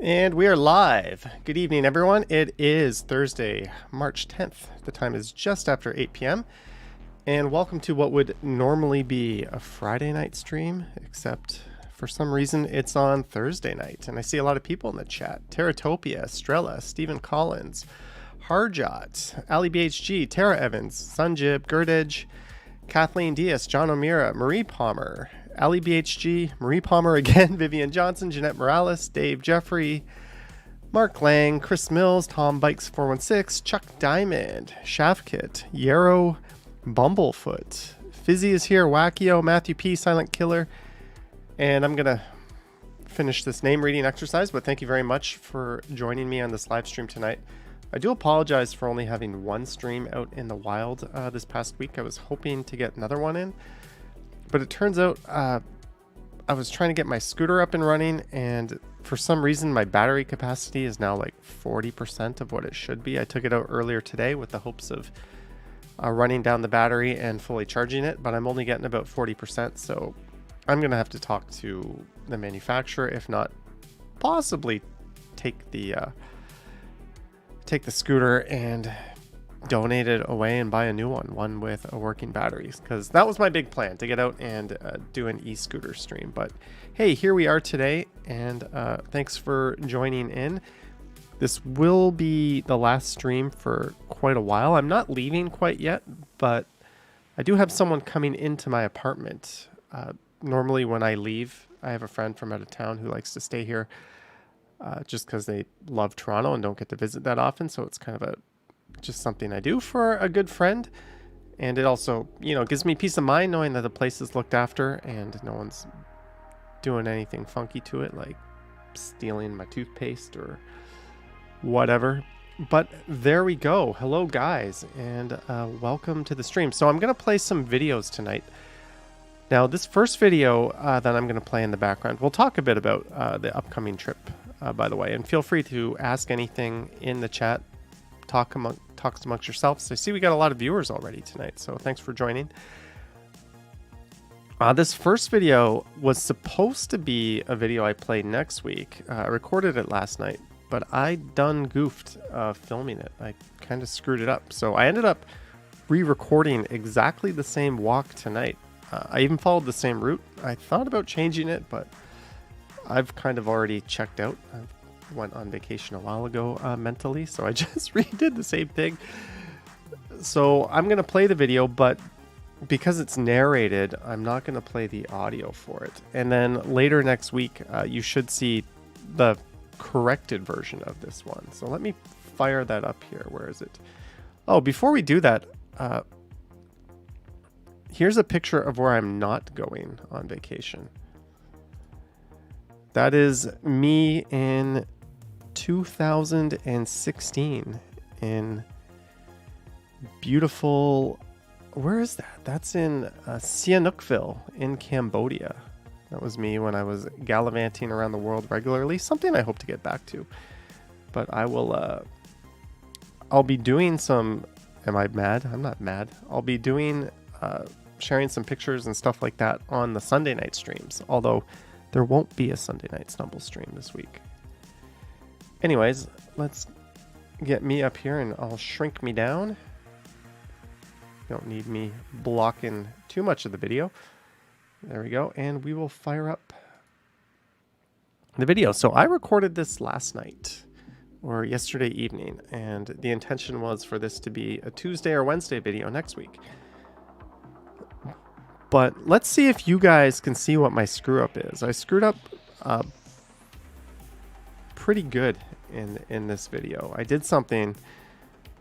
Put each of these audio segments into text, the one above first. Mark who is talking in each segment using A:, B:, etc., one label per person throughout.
A: And we are live. Good evening, everyone. It is Thursday, March 10th. The time is just after 8 p.m. And welcome to what would normally be a Friday night stream, except for some reason it's on Thursday night. And I see a lot of people in the chat. Terratopia, Strella, Stephen Collins, Harjot, Ali BHG, Tara Evans, Sunjib, Gurdage, Kathleen Diaz, John O'Meara, Marie Palmer, Ali BHG, Marie Palmer again, Vivian Johnson, Jeanette Morales, Dave Jeffrey, Mark Lang, Chris Mills, Tom Bikes 416, Chuck Diamond, Shafkit, Yarrow, Bumblefoot, Fizzy is here, Wackio, Matthew P, Silent Killer, and I'm gonna finish this name reading exercise, but thank you very much for joining me on this live stream tonight. I do apologize for only having one stream out in the wild this past week. I was hoping to get another one in, but it turns out I was trying to get my scooter up and running, and for some reason my battery capacity is now like 40% of what it should be. I took it out earlier today with the hopes of running down the battery and fully charging it, but I'm only getting about 40%, so I'm gonna have to talk to the manufacturer, if not possibly take the scooter and donate it away and buy a new one with a working battery, because that was my big plan, to get out and do an e-scooter stream. But hey, here we are today, and thanks for joining in. This will be the last stream for quite a while. I'm not leaving quite yet, but I do have someone coming into my apartment. Normally when I leave, I have a friend from out of town who likes to stay here just because they love Toronto and don't get to visit that often. So it's kind of just something I do for a good friend. And it also, gives me peace of mind knowing that the place is looked after and no one's doing anything funky to it, like stealing my toothpaste or whatever. But there we go. Hello, guys, and welcome to the stream. So I'm going to play some videos tonight. Now, this first video that I'm going to play in the background, we'll talk a bit about the upcoming trip, by the way, and feel free to ask anything in the chat. Talks amongst yourselves. I see we got a lot of viewers already tonight, so thanks for joining. This first video was supposed to be a video I played next week. I recorded it last night, but I done goofed filming it. I kind of screwed it up, so I ended up re-recording exactly the same walk tonight. I even followed the same route. I thought about changing it, but I've kind of already checked out. I went on vacation a while ago mentally, so I just redid the same thing. So I'm going to play the video, but because it's narrated, I'm not going to play the audio for it. And then later next week, you should see the corrected version of this one. So let me fire that up here. Where is it? Oh, before we do that, here's a picture of where I'm not going on vacation. That is me in 2016 in beautiful, where is that? That's in Sihanoukville in Cambodia. That was me when I was gallivanting around the world regularly, something I hope to get back to. But I will, I'll be doing some, am I mad? I'm not mad. I'll be doing, sharing some pictures and stuff like that on the Sunday night streams, although there won't be a Sunday night Stumble stream this week. Anyways, let's get me up here and I'll shrink me down. Don't need me blocking too much of the video. There we go, and we will fire up the video. So I recorded this last night or yesterday evening, and the intention was for this to be a Tuesday or Wednesday video next week. But let's see if you guys can see what my screw up is. I screwed up pretty good in this video. I did something,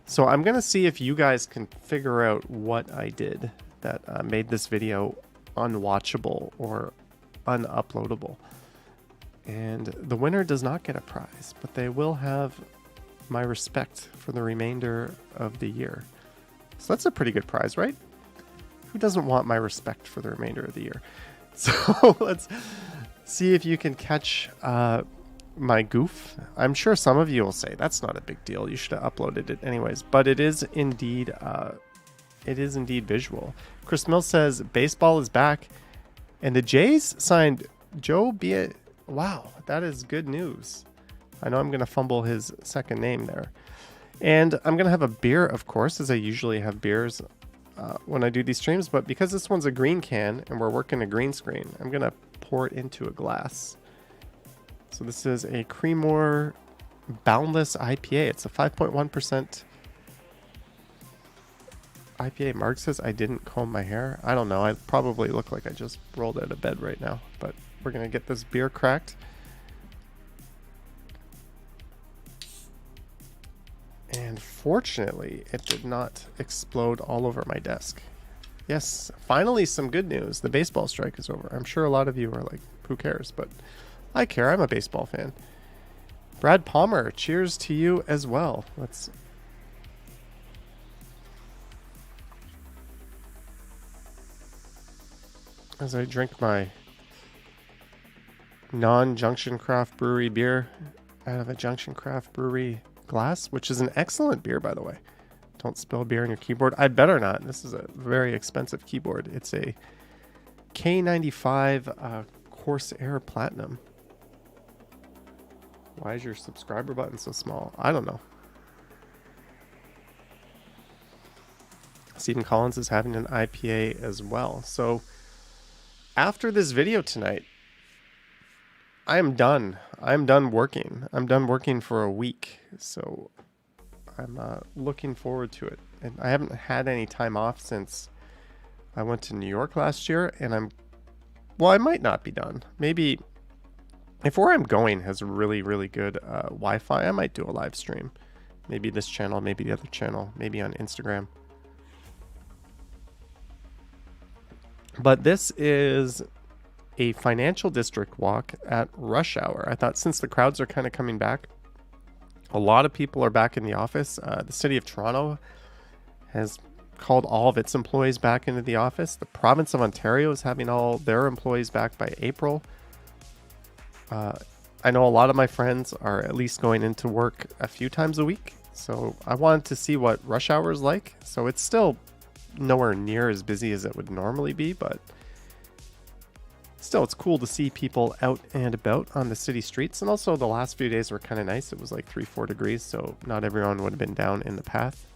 A: so I'm gonna see if you guys can figure out what I did that made this video unwatchable or unuploadable. And the winner does not get a prize, but they will have my respect for the remainder of the year. So that's a pretty good prize, right? Who doesn't want my respect for the remainder of the year? So let's see if you can catch my goof. I'm sure some of you will say that's not a big deal, you should have uploaded it anyways, but it is indeed visual. Chris Mills says baseball is back, and the Jays signed Joe Wow, that is good news. I know I'm going to fumble his second name there. And I'm going to have a beer, of course, as I usually have beers when I do these streams. But because this one's a green can and we're working a green screen, I'm going to pour it into a glass. So this is a Creemore Boundless IPA. It's a 5.1% IPA. Mark says I didn't comb my hair. I don't know. I probably look like I just rolled out of bed right now. But we're going to get this beer cracked. And fortunately, it did not explode all over my desk. Yes, finally some good news. The baseball strike is over. I'm sure a lot of you are like, who cares? But I care. I'm a baseball fan. Brad Palmer, cheers to you as well. Let's... As I drink my non-Junction Craft Brewery beer out of a Junction Craft Brewery glass, which is an excellent beer, by the way. Don't spill beer on your keyboard. I better not. This is a very expensive keyboard. It's a K95 Corsair Platinum. Why is your subscriber button so small? I don't know. Stephen Collins is having an IPA as well. So after this video tonight, I am done. I'm done working. I'm done working for a week. So I'm looking forward to it. And I haven't had any time off since I went to New York last year. And well, I might not be done. Maybe if where I'm going has really, really good Wi-Fi, I might do a live stream. Maybe this channel, maybe the other channel, maybe on Instagram. But this is a financial district walk at rush hour. I thought since the crowds are kind of coming back, a lot of people are back in the office. The city of Toronto has called all of its employees back into the office. The province of Ontario is having all their employees back by April. I know a lot of my friends are at least going into work a few times a week. So I wanted to see what rush hour is like. So it's still nowhere near as busy as it would normally be, but still, it's cool to see people out and about on the city streets. And also the last few days were kind of nice. It was like 3-4 degrees, so not everyone would have been down in the path.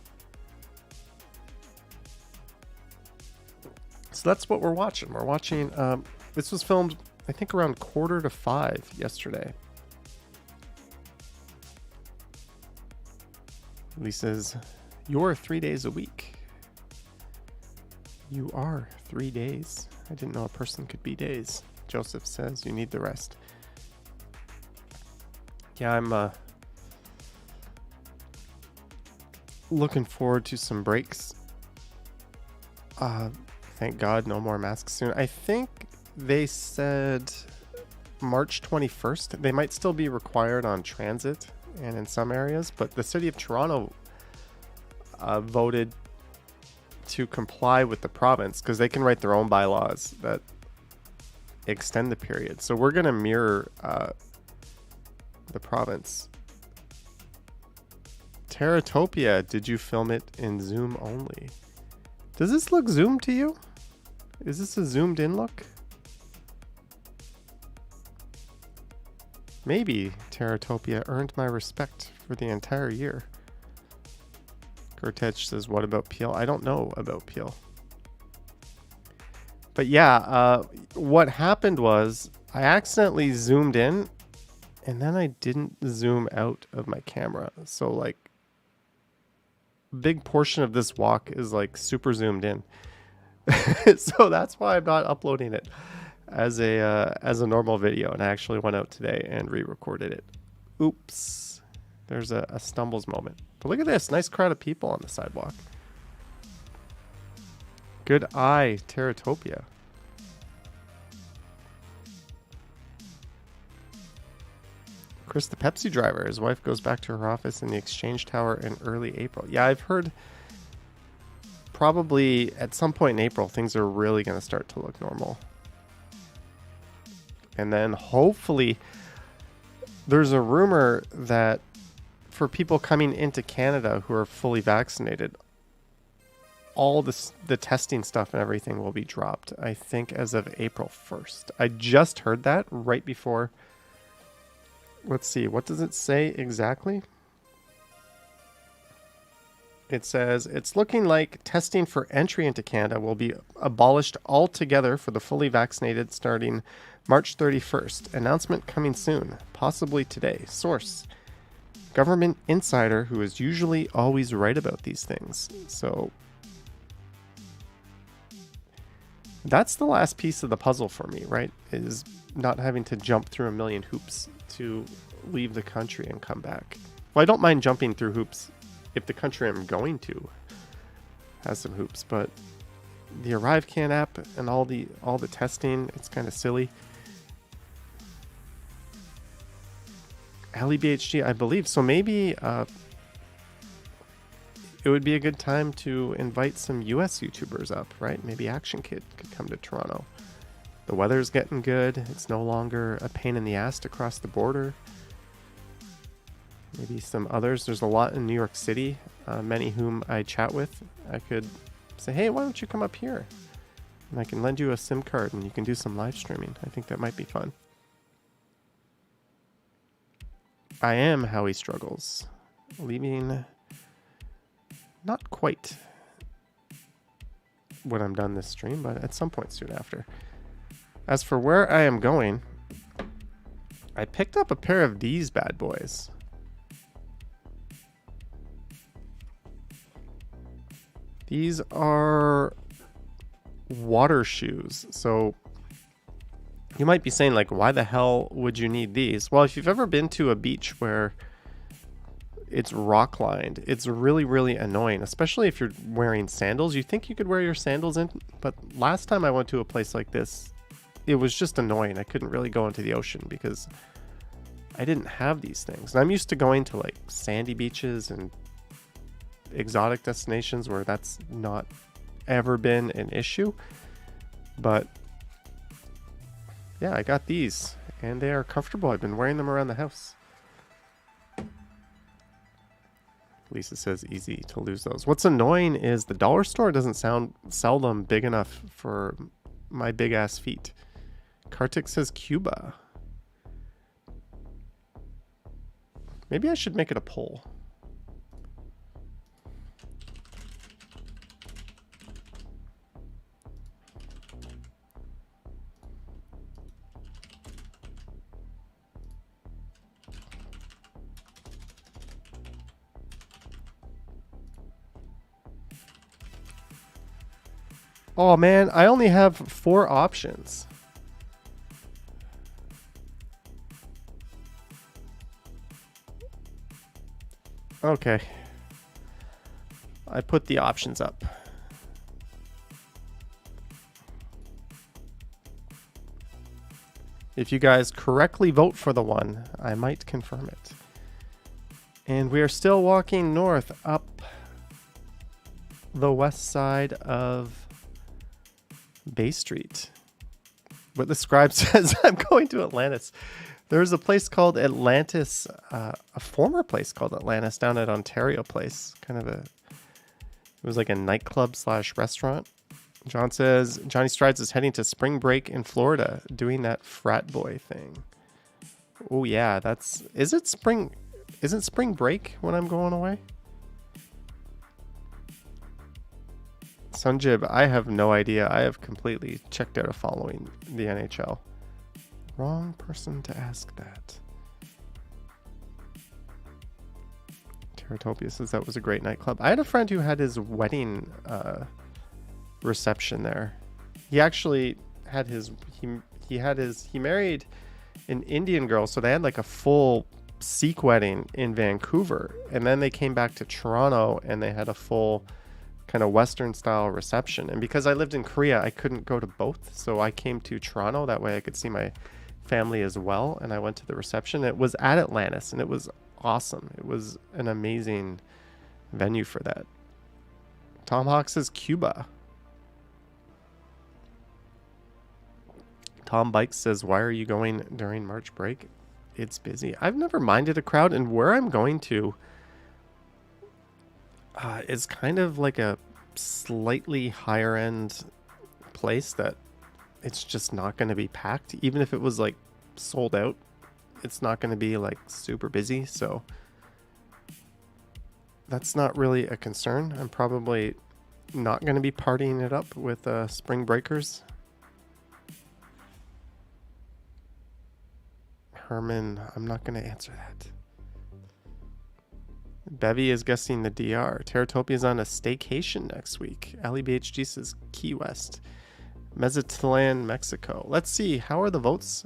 A: So that's what we're watching. We're watching, this was filmed, I think, around 4:45 yesterday. Lee says, you're 3 days a week. You are 3 days. I didn't know a person could be days. Joseph says you need the rest. Yeah, I'm looking forward to some breaks. Thank God no more masks soon. I think they said March 21st. They might still be required on transit and in some areas, but the city of Toronto voted to comply with the province because they can write their own bylaws that extend the period. So we're going to mirror the province. Terratopia, did you film it in Zoom only? Does this look zoomed to you? Is this a zoomed in look? Maybe Terratopia earned my respect for the entire year. Gertech says, what about Peel? I don't know about Peel. But yeah, what happened was I accidentally zoomed in and then I didn't zoom out of my camera. So like big portion of this walk is like super zoomed in. So that's why I'm not uploading it as a normal video. And I actually went out today and re-recorded it. Oops. There's a stumbles moment. But look at this. Nice crowd of people on the sidewalk. Good eye, Terratopia. Chris, the Pepsi driver. His wife goes back to her office in the Exchange Tower in early April. Yeah, I've heard probably at some point in April, things are really going to start to look normal. And then hopefully there's a rumor that for people coming into Canada who are fully vaccinated, all the testing stuff and everything will be dropped, I think, as of April 1st. I just heard that right before Let's see. What does it say exactly? It says, it's looking like testing for entry into Canada will be abolished altogether for the fully vaccinated starting March 31st. Announcement coming soon, possibly today. Source, government insider who is usually always right about these things. So that's the last piece of the puzzle for me, right? Is not having to jump through a million hoops to leave the country and come back. Well, I don't mind jumping through hoops if the country I'm going to has some hoops, but the ArriveCan app and all the testing, it's kind of silly. Ali BHG, I believe. So maybe it would be a good time to invite some US YouTubers up, right? Maybe Action Kid could come to Toronto. The weather's getting good. It's no longer a pain in the ass to cross the border. Maybe some others. There's a lot in New York City, many whom I chat with. I could say, hey, why don't you come up here? And I can lend you a SIM card and you can do some live streaming. I think that might be fun. I am Howie Struggles. Leaving not quite when I'm done this stream, but at some point soon after. As for where I am going, I picked up a pair of these bad boys. These are water shoes. So you might be saying, like, why the hell would you need these? Well, if you've ever been to a beach where it's rock lined, it's really, really annoying, especially if you're wearing sandals. You think you could wear your sandals in, but last time I went to a place like this, it was just annoying. I couldn't really go into the ocean because I didn't have these things. And I'm used to going to like sandy beaches and exotic destinations where that's not ever been an issue. But yeah, I got these and they are comfortable. I've been wearing them around the house. Lisa says easy to lose those. What's annoying is the dollar store doesn't sell them big enough for my big ass feet. Kartik says Cuba. Maybe I should make it a poll. Oh man, I only have 4 options. Okay. I put the options up. If you guys correctly vote for the one, I might confirm it. And we are still walking north up the west side of Bay Street. What the scribe says, I'm going to Atlantis. There's a place called Atlantis, a former place called Atlantis down at Ontario Place. It was like a nightclub / restaurant. John says, Johnny Strides is heading to spring break in Florida, doing that frat boy thing. Oh yeah, isn't spring break when I'm going away? Sunjib, I have no idea. I have completely checked out of following the NHL. Wrong person to ask that. Teratopia says that was a great nightclub. I had a friend who had his wedding reception there. He actually had he married an Indian girl, so they had like a full Sikh wedding in Vancouver, and then they came back to Toronto and they had a full kind of Western style reception. And because I lived in Korea, I couldn't go to both, so I came to Toronto. That way I could see my family as well, and I went to the reception. It was at Atlantis and it was awesome. It was an amazing venue for that. Tom Hawk says Cuba. Tom Bikes says, why are you going during March break? It's busy. I've never minded a crowd, and where I'm going to is kind of like a slightly higher end place that it's just not going to be packed. Even if it was like sold out, it's not going to be like super busy, so that's not really a concern. I'm probably not going to be partying it up with spring breakers. Herman, I'm not going to answer that. Bevy is guessing the DR. Terratopia is on a staycation next week. Ali BHG says Key West. Mazatlan, Mexico. Let's see. How are the votes?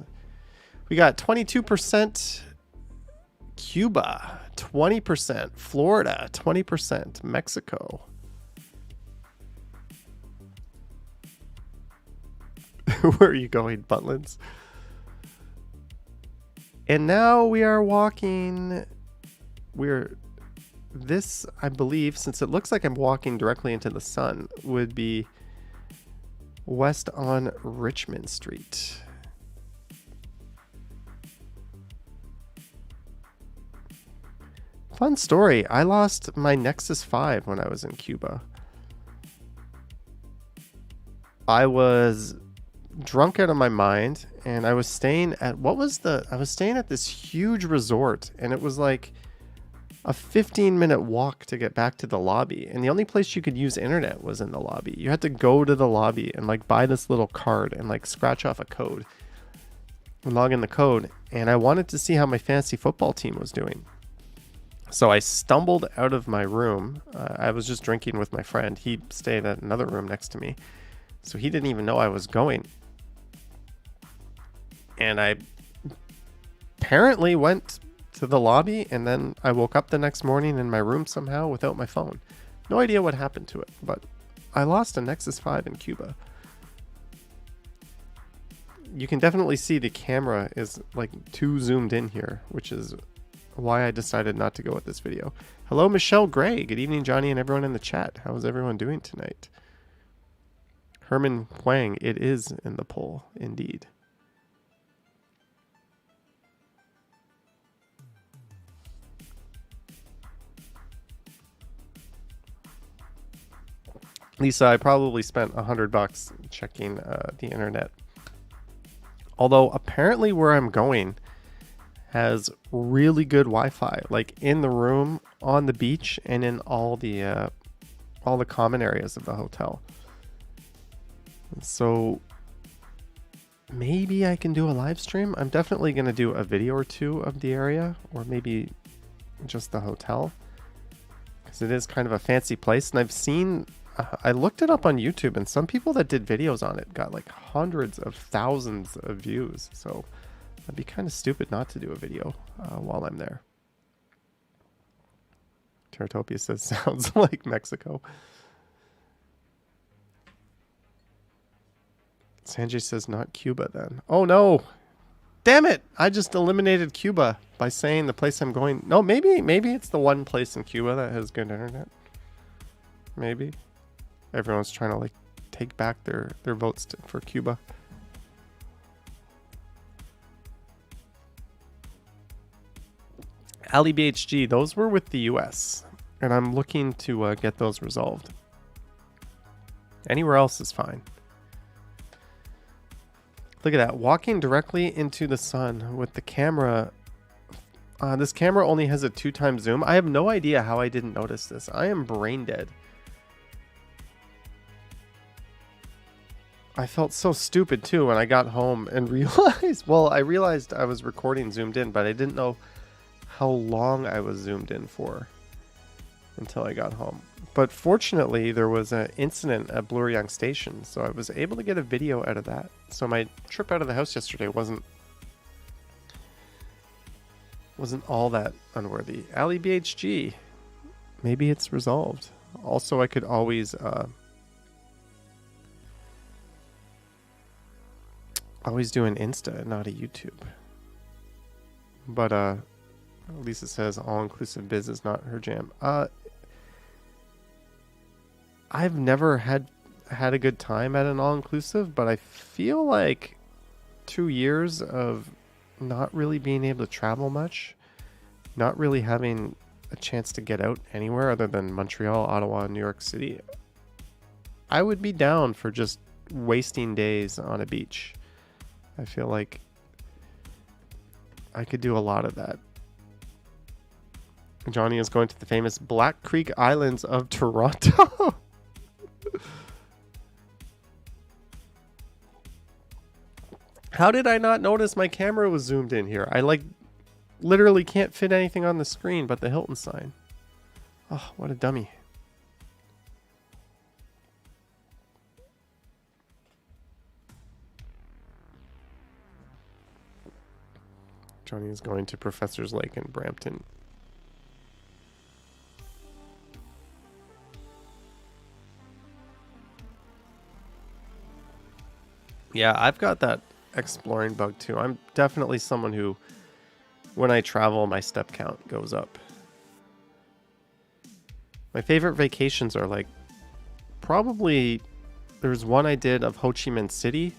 A: We got 22% Cuba, 20% Florida, 20% Mexico. Where are you going, Buntlands? And now we are walking. This, I believe, since it looks like I'm walking directly into the sun, would be west on Richmond Street. Fun story. I lost my Nexus 5 when I was in Cuba. I was drunk out of my mind, and I was staying at I was staying at this huge resort, and it was like a 15-minute walk to get back to the lobby, and the only place you could use internet was in the lobby. You had to go to the lobby and like buy this little card and like scratch off a code and log in the code, and I wanted to see how my fantasy football team was doing. So I stumbled out of my room. I was just drinking with my friend. He stayed at another room next to me, so he didn't even know I was going. And I apparently went to the lobby, and then I woke up the next morning in my room somehow without my phone. No idea what happened to it, but I lost a Nexus 5 in Cuba. You can definitely see the camera is like too zoomed in here, which is why I decided not to go with this video. Hello, Michelle Gray. Good evening, Johnny, and everyone in the chat. How is everyone doing tonight? Herman Huang, it is in the poll, indeed. Lisa, I probably spent $100 checking the internet. Although apparently where I'm going has really good Wi-Fi, like in the room, on the beach, and in all the common areas of the hotel. So maybe I can do a live stream. I'm definitely going to do a video or two of the area, or maybe just the hotel, because it is kind of a fancy place. And I've seen, I looked it up on YouTube, and some people that did videos on it got like hundreds of thousands of views. So I'd be kind of stupid not to do a video while I'm there. Terratopia says, sounds like Mexico. Sanjay says, not Cuba then. Oh no! Damn it! I just eliminated Cuba by saying the place I'm going. No, maybe it's the one place in Cuba that has good internet. Maybe. Everyone's trying to like take back their votes for Cuba. Ali BHG, those were with the US, and I'm looking to get those resolved. Anywhere else is fine. Look at that, walking directly into the sun with the camera. This camera only has a 2x zoom. I have no idea how I didn't notice this. I am brain dead. I felt so stupid too when I got home and realized, well, I realized I was recording zoomed in, but I didn't know how long I was zoomed in for until I got home. But fortunately, there was an incident at Bloor-Yonge Station, so I was able to get a video out of that. So my trip out of the house yesterday wasn't all that unworthy. Ali BHG, maybe it's resolved. Also, I could always do an Insta, not a YouTube. But Lisa says all-inclusive biz is not her jam. I've never had a good time at an all-inclusive, but I feel like 2 years of not really being able to travel much, not really having a chance to get out anywhere other than Montreal, Ottawa, New York City, I would be down for just wasting days on a beach. I feel like I could do a lot of that. Johnny is going to the famous Black Creek Islands of Toronto. How did I not notice my camera was zoomed in here? I like literally can't fit anything on the screen but the Hilton sign. Oh, what a dummy. Johnny is going to Professor's Lake in Brampton. Yeah, I've got that exploring bug too. I'm definitely someone who, when I travel, my step count goes up. My favorite vacations are like, probably, there's one I did of Ho Chi Minh City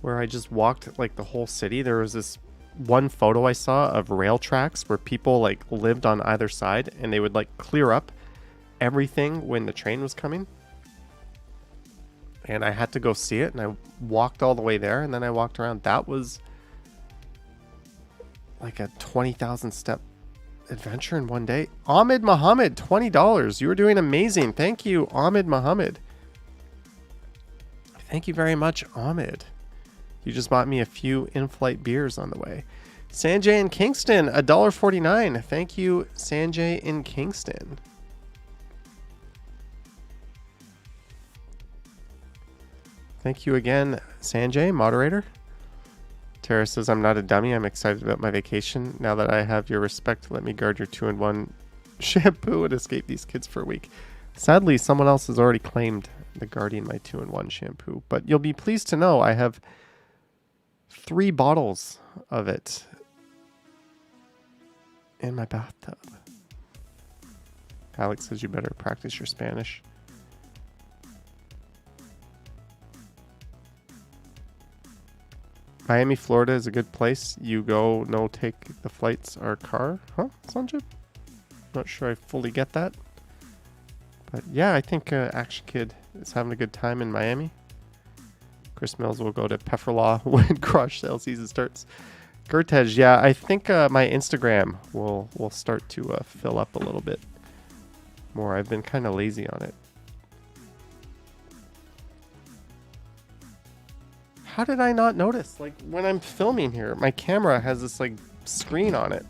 A: where I just walked like the whole city. There was this one photo I saw of rail tracks where people like lived on either side and they would like clear up everything when the train was coming. And I had to go see it, and I walked all the way there, and then I walked around. That was like a 20,000 step adventure in one day. Ahmed Muhammad, $20. You were doing amazing. Thank you, Ahmed Muhammad. Thank you very much, Ahmed. You just bought me a few in-flight beers on the way. Sanjay in Kingston, $1.49. Thank you, Sanjay in Kingston. Thank you again, Sanjay, moderator. Tara says, I'm not a dummy. I'm excited about my vacation. Now that I have your respect, let me guard your 2-in-1 shampoo and escape these kids for a week. Sadly, someone else has already claimed the guarding my 2-in-1 shampoo. But you'll be pleased to know I have 3 bottles of it in my bathtub. Alex says you better practice your Spanish. Miami, Florida is a good place. You go, no take the flights or car. Huh, Sanjay? Not sure I fully get that. But yeah, I think Action Kid is having a good time in Miami. Chris Mills will go to Pefferlaw when garage sale season starts. Gertej, yeah, I think my Instagram will start to fill up a little bit more. I've been kind of lazy on it. How did I not notice? Like when I'm filming here, my camera has this like screen on it.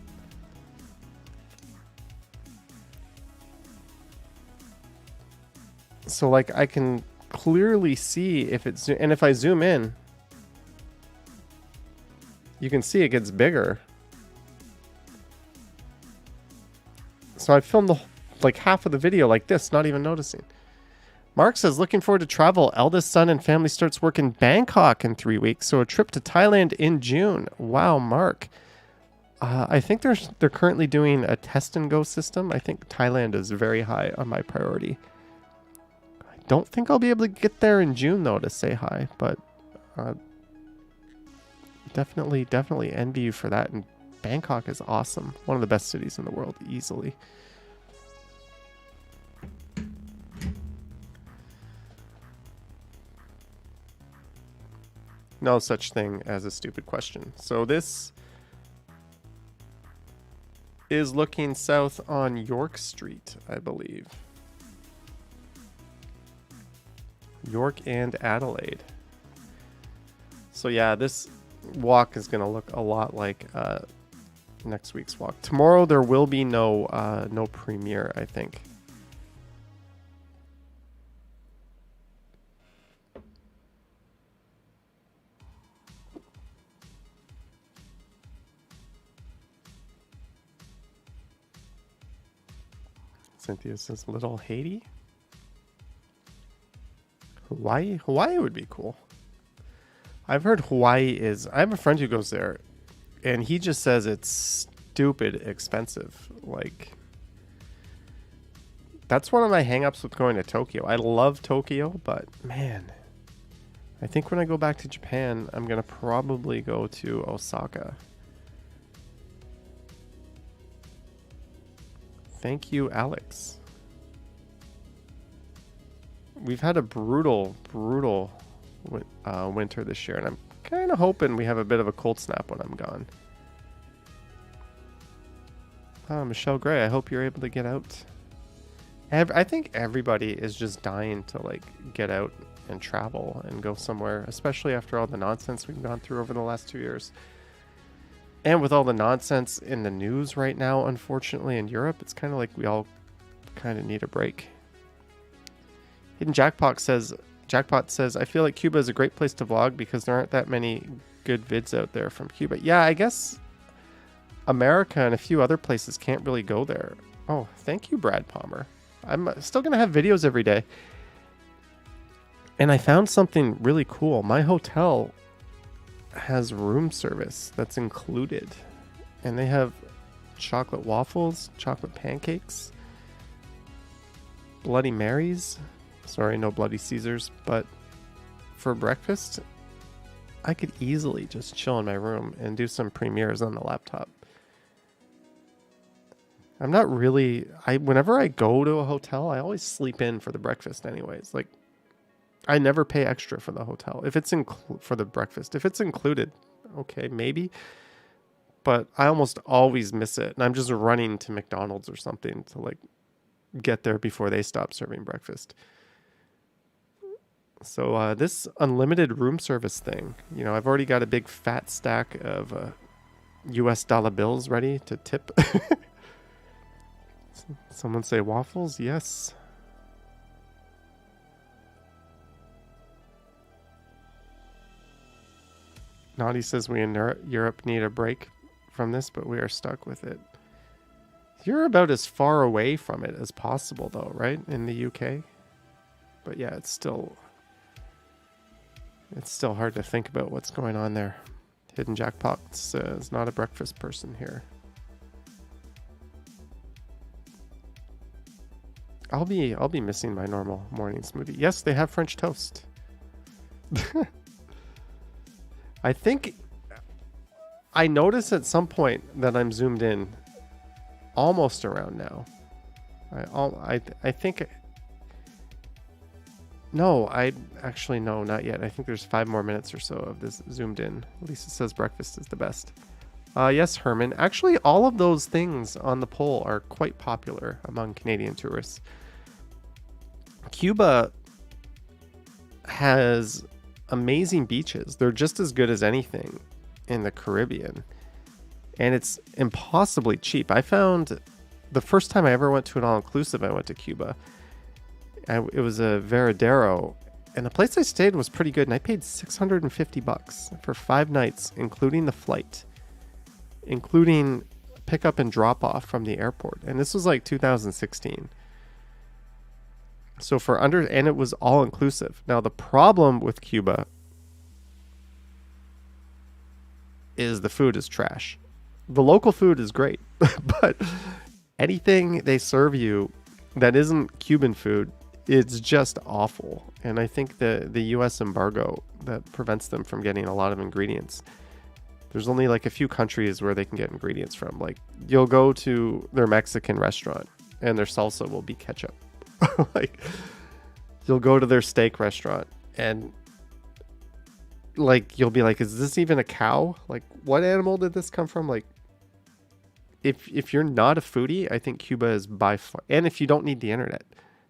A: So like I can clearly see if it's, and if I zoom in, you can see it gets bigger. So I filmed like half of the video like this, not even noticing. Mark says, looking forward to travel. Eldest son and family starts work in Bangkok in 3 weeks, so a trip to Thailand in June. Wow, Mark. I think they're currently doing a test and go system. I think Thailand is very high on my priority. I don't think I'll be able to get there in June, though, to say hi, but definitely envy you for that. And Bangkok is awesome. One of the best cities in the world, easily. No such thing as a stupid question. So this is looking south on York Street, I believe. York and Adelaide. So yeah, this walk is going to look a lot like next week's walk. Tomorrow there will be no premiere, I think. Cynthia says Little Haiti. Hawaii would be cool. I've heard Hawaii is, I have a friend who goes there and he just says it's stupid expensive. Like, that's one of my hangups with going to Tokyo. I love Tokyo, but man, I think when I go back to Japan, I'm going to probably go to Osaka. Thank you, Alex. We've had a brutal winter this year, and I'm kind of hoping we have a bit of a cold snap when I'm gone. Michelle Gray, I hope you're able to get out. I think everybody is just dying to like get out and travel and go somewhere, especially after all the nonsense we've gone through over the last 2 years. And with all the nonsense in the news right now, unfortunately, in Europe, it's kind of like we all kind of need a break. Hidden Jackpot says, I feel like Cuba is a great place to vlog because there aren't that many good vids out there from Cuba. Yeah, I guess America and a few other places can't really go there. Oh, thank you, Brad Palmer. I'm still going to have videos every day. And I found something really cool. My hotel has room service that's included. And they have chocolate waffles, chocolate pancakes, Bloody Marys. Sorry, no Bloody Caesars. But for breakfast, I could easily just chill in my room and do some premieres on the laptop. I'm not really... whenever I go to a hotel, I always sleep in for the breakfast anyways. Like, I never pay extra for the hotel. If it's for the breakfast. If it's included, okay, maybe. But I almost always miss it. And I'm just running to McDonald's or something to, like, get there before they stop serving breakfast. So this unlimited room service thing, you know, I've already got a big fat stack of US dollar bills ready to tip. Someone say waffles? Yes. Naughty says we in Europe need a break from this, but we are stuck with it. You're about as far away from it as possible, though, right? In the UK? But yeah, it's still hard to think about what's going on there. Hidden Jackpot says not a breakfast person here. I'll be missing my normal morning smoothie. Yes, they have French toast. I think I noticed at some point that I'm zoomed in almost around now. I think no, not yet. I think there's 5 more minutes or so of this zoomed in. Lisa says breakfast is the best. Yes, Herman. Actually, all of those things on the poll are quite popular among Canadian tourists. Cuba has amazing beaches. They're just as good as anything in the Caribbean. And it's impossibly cheap. I found the first time I ever went to an all-inclusive, I went to Cuba. It was a Veradero. And the place I stayed was pretty good. And I paid $650 for 5 nights, including the flight. Including pickup and drop off from the airport. And this was like 2016. So and it was all inclusive. Now the problem with Cuba is the food is trash. The local food is great, but anything they serve you that isn't Cuban food, it's just awful. And I think the US embargo that prevents them from getting a lot of ingredients. There's only like a few countries where they can get ingredients from. Like you'll go to their Mexican restaurant and their salsa will be ketchup. Like you'll go to their steak restaurant and like you'll be like, is this even a cow? Like what animal did this come from? Like if you're not a foodie, I think Cuba is by far, and if you don't need the internet,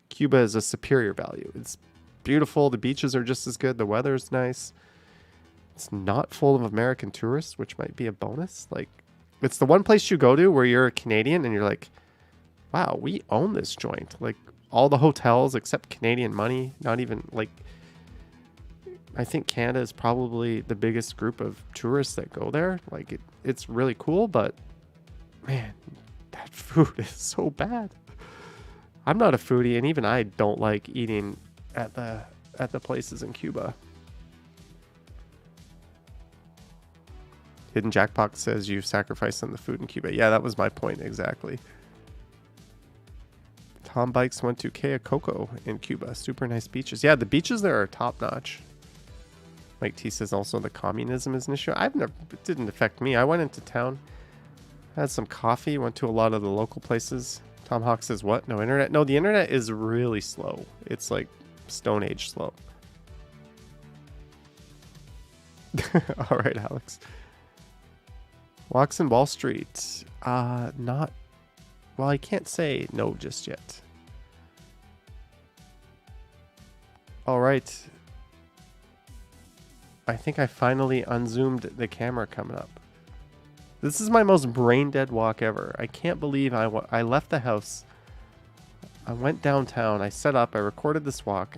A: Cuba is a superior value. It's beautiful. The beaches are just as good. The weather's nice. It's not full of American tourists, which might be a bonus. Like it's the one place you go to where you're a Canadian and you're like, wow, we own this joint. Like all the hotels accept Canadian money. Not even like, I think Canada is probably the biggest group of tourists that go there. Like it's really cool, but man, that food is so bad. I'm not a foodie, and even I don't like eating at the places in Cuba. Hidden Jackpot says you sacrificed on the food in Cuba. Yeah, that was my point exactly. Tom Bikes went to Coco in Cuba. Super nice beaches. Yeah, the beaches there are top notch. Mike T says also the communism is an issue. It didn't affect me. I went into town, had some coffee, went to a lot of the local places. Tom Hawk says what? No internet? No, the internet is really slow. It's like Stone Age slow. All right, Alex. Walks in Wall Street. Not Well, I can't say no just yet. All right. I think I finally unzoomed the camera coming up. This is my most brain dead walk ever. I can't believe I left the house. I went downtown. I set up. I recorded this walk.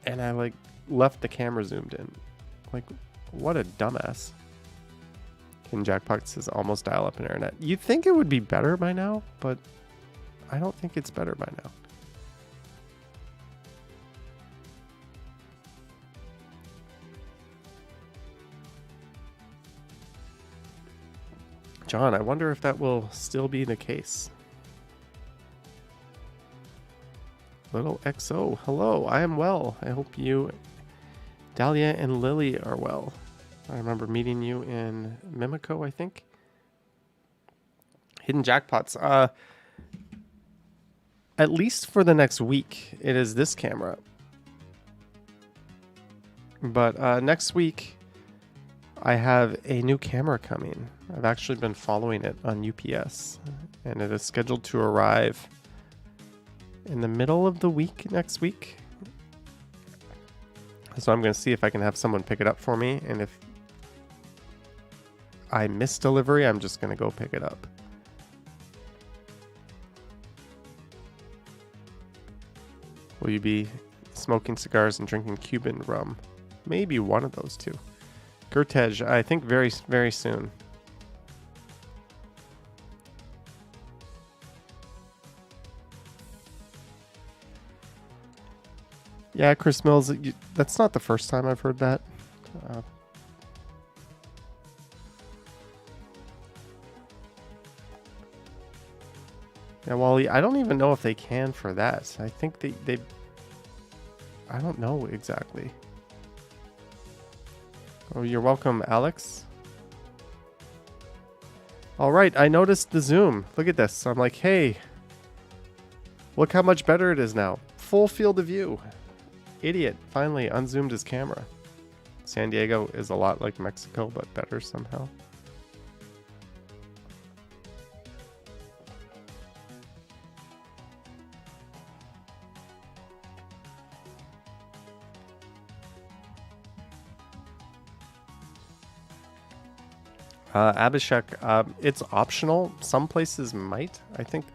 A: And I like left the camera zoomed in. Like, what a dumbass. King Jackpot says almost dial up an internet. You'd think it would be better by now, but I don't think it's better by now. John, I wonder if that will still be the case. Little XO, hello, I am well. I hope you, Dahlia and Lily, are well. I remember meeting you in Mimico, I think. Hidden Jackpots. At least for the next week, it is this camera. But next week, I have a new camera coming. I've actually been following it on UPS, and it is scheduled to arrive in the middle of the week next week. So I'm going to see if I can have someone pick it up for me, and if I miss delivery, I'm just going to go pick it up. Will you be smoking cigars and drinking Cuban rum? Maybe one of those two. Gertej, I think very, very soon. Yeah, Chris Mills, that's not the first time I've heard that. Yeah, Wally, I don't even know if they can for that. I think they I don't know exactly. Oh, you're welcome, Alex. All right, I noticed the zoom. Look at this. I'm like, hey, look how much better it is now. Full field of view. Idiot finally unzoomed his camera. San Diego is a lot like Mexico, but better somehow. Abhishek, it's optional. Some places might. I think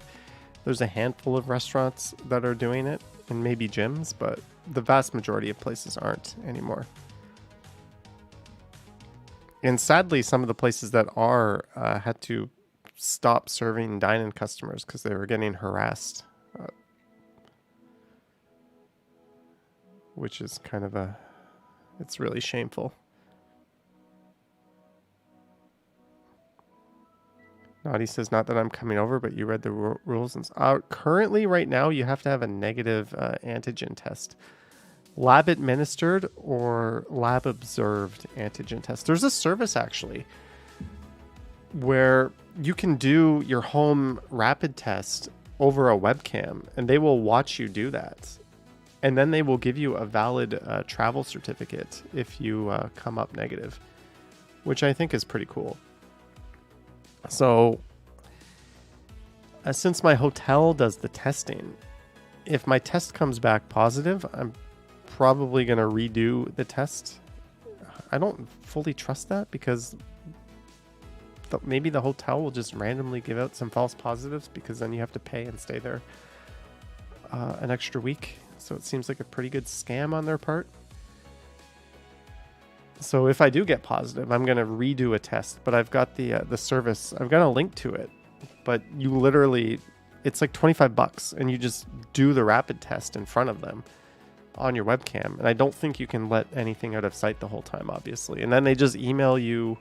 A: there's a handful of restaurants that are doing it, and maybe gyms, but the vast majority of places aren't anymore. And sadly, some of the places that are had to stop serving dine-in customers because they were getting harassed, which is kind of it's really shameful. Naughty says, not that I'm coming over, but you read the rules. And currently, right now, you have to have a negative antigen test. Lab administered or lab observed antigen test. There's a service, actually, where you can do your home rapid test over a webcam, and they will watch you do that. And then they will give you a valid travel certificate if you come up negative, which I think is pretty cool. So, since my hotel does the testing, if my test comes back positive, I'm probably going to redo the test. I don't fully trust that because maybe the hotel will just randomly give out some false positives because then you have to pay and stay there an extra week. So it seems like a pretty good scam on their part. So if I do get positive, I'm going to redo a test, but I've got the service. I've got a link to it, but you literally, it's like $25 and you just do the rapid test in front of them on your webcam. And I don't think you can let anything out of sight the whole time, obviously. And then they just email you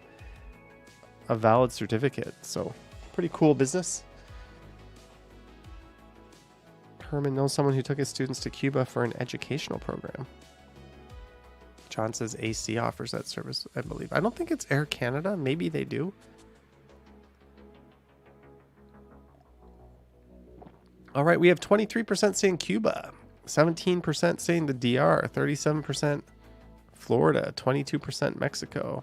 A: a valid certificate. So pretty cool business. Herman knows someone who took his students to Cuba for an educational program. John says AC offers that service, I believe. I don't think it's Air Canada. Maybe they do. All right, we have 23% saying Cuba, 17% saying the DR, 37% Florida, 22% Mexico.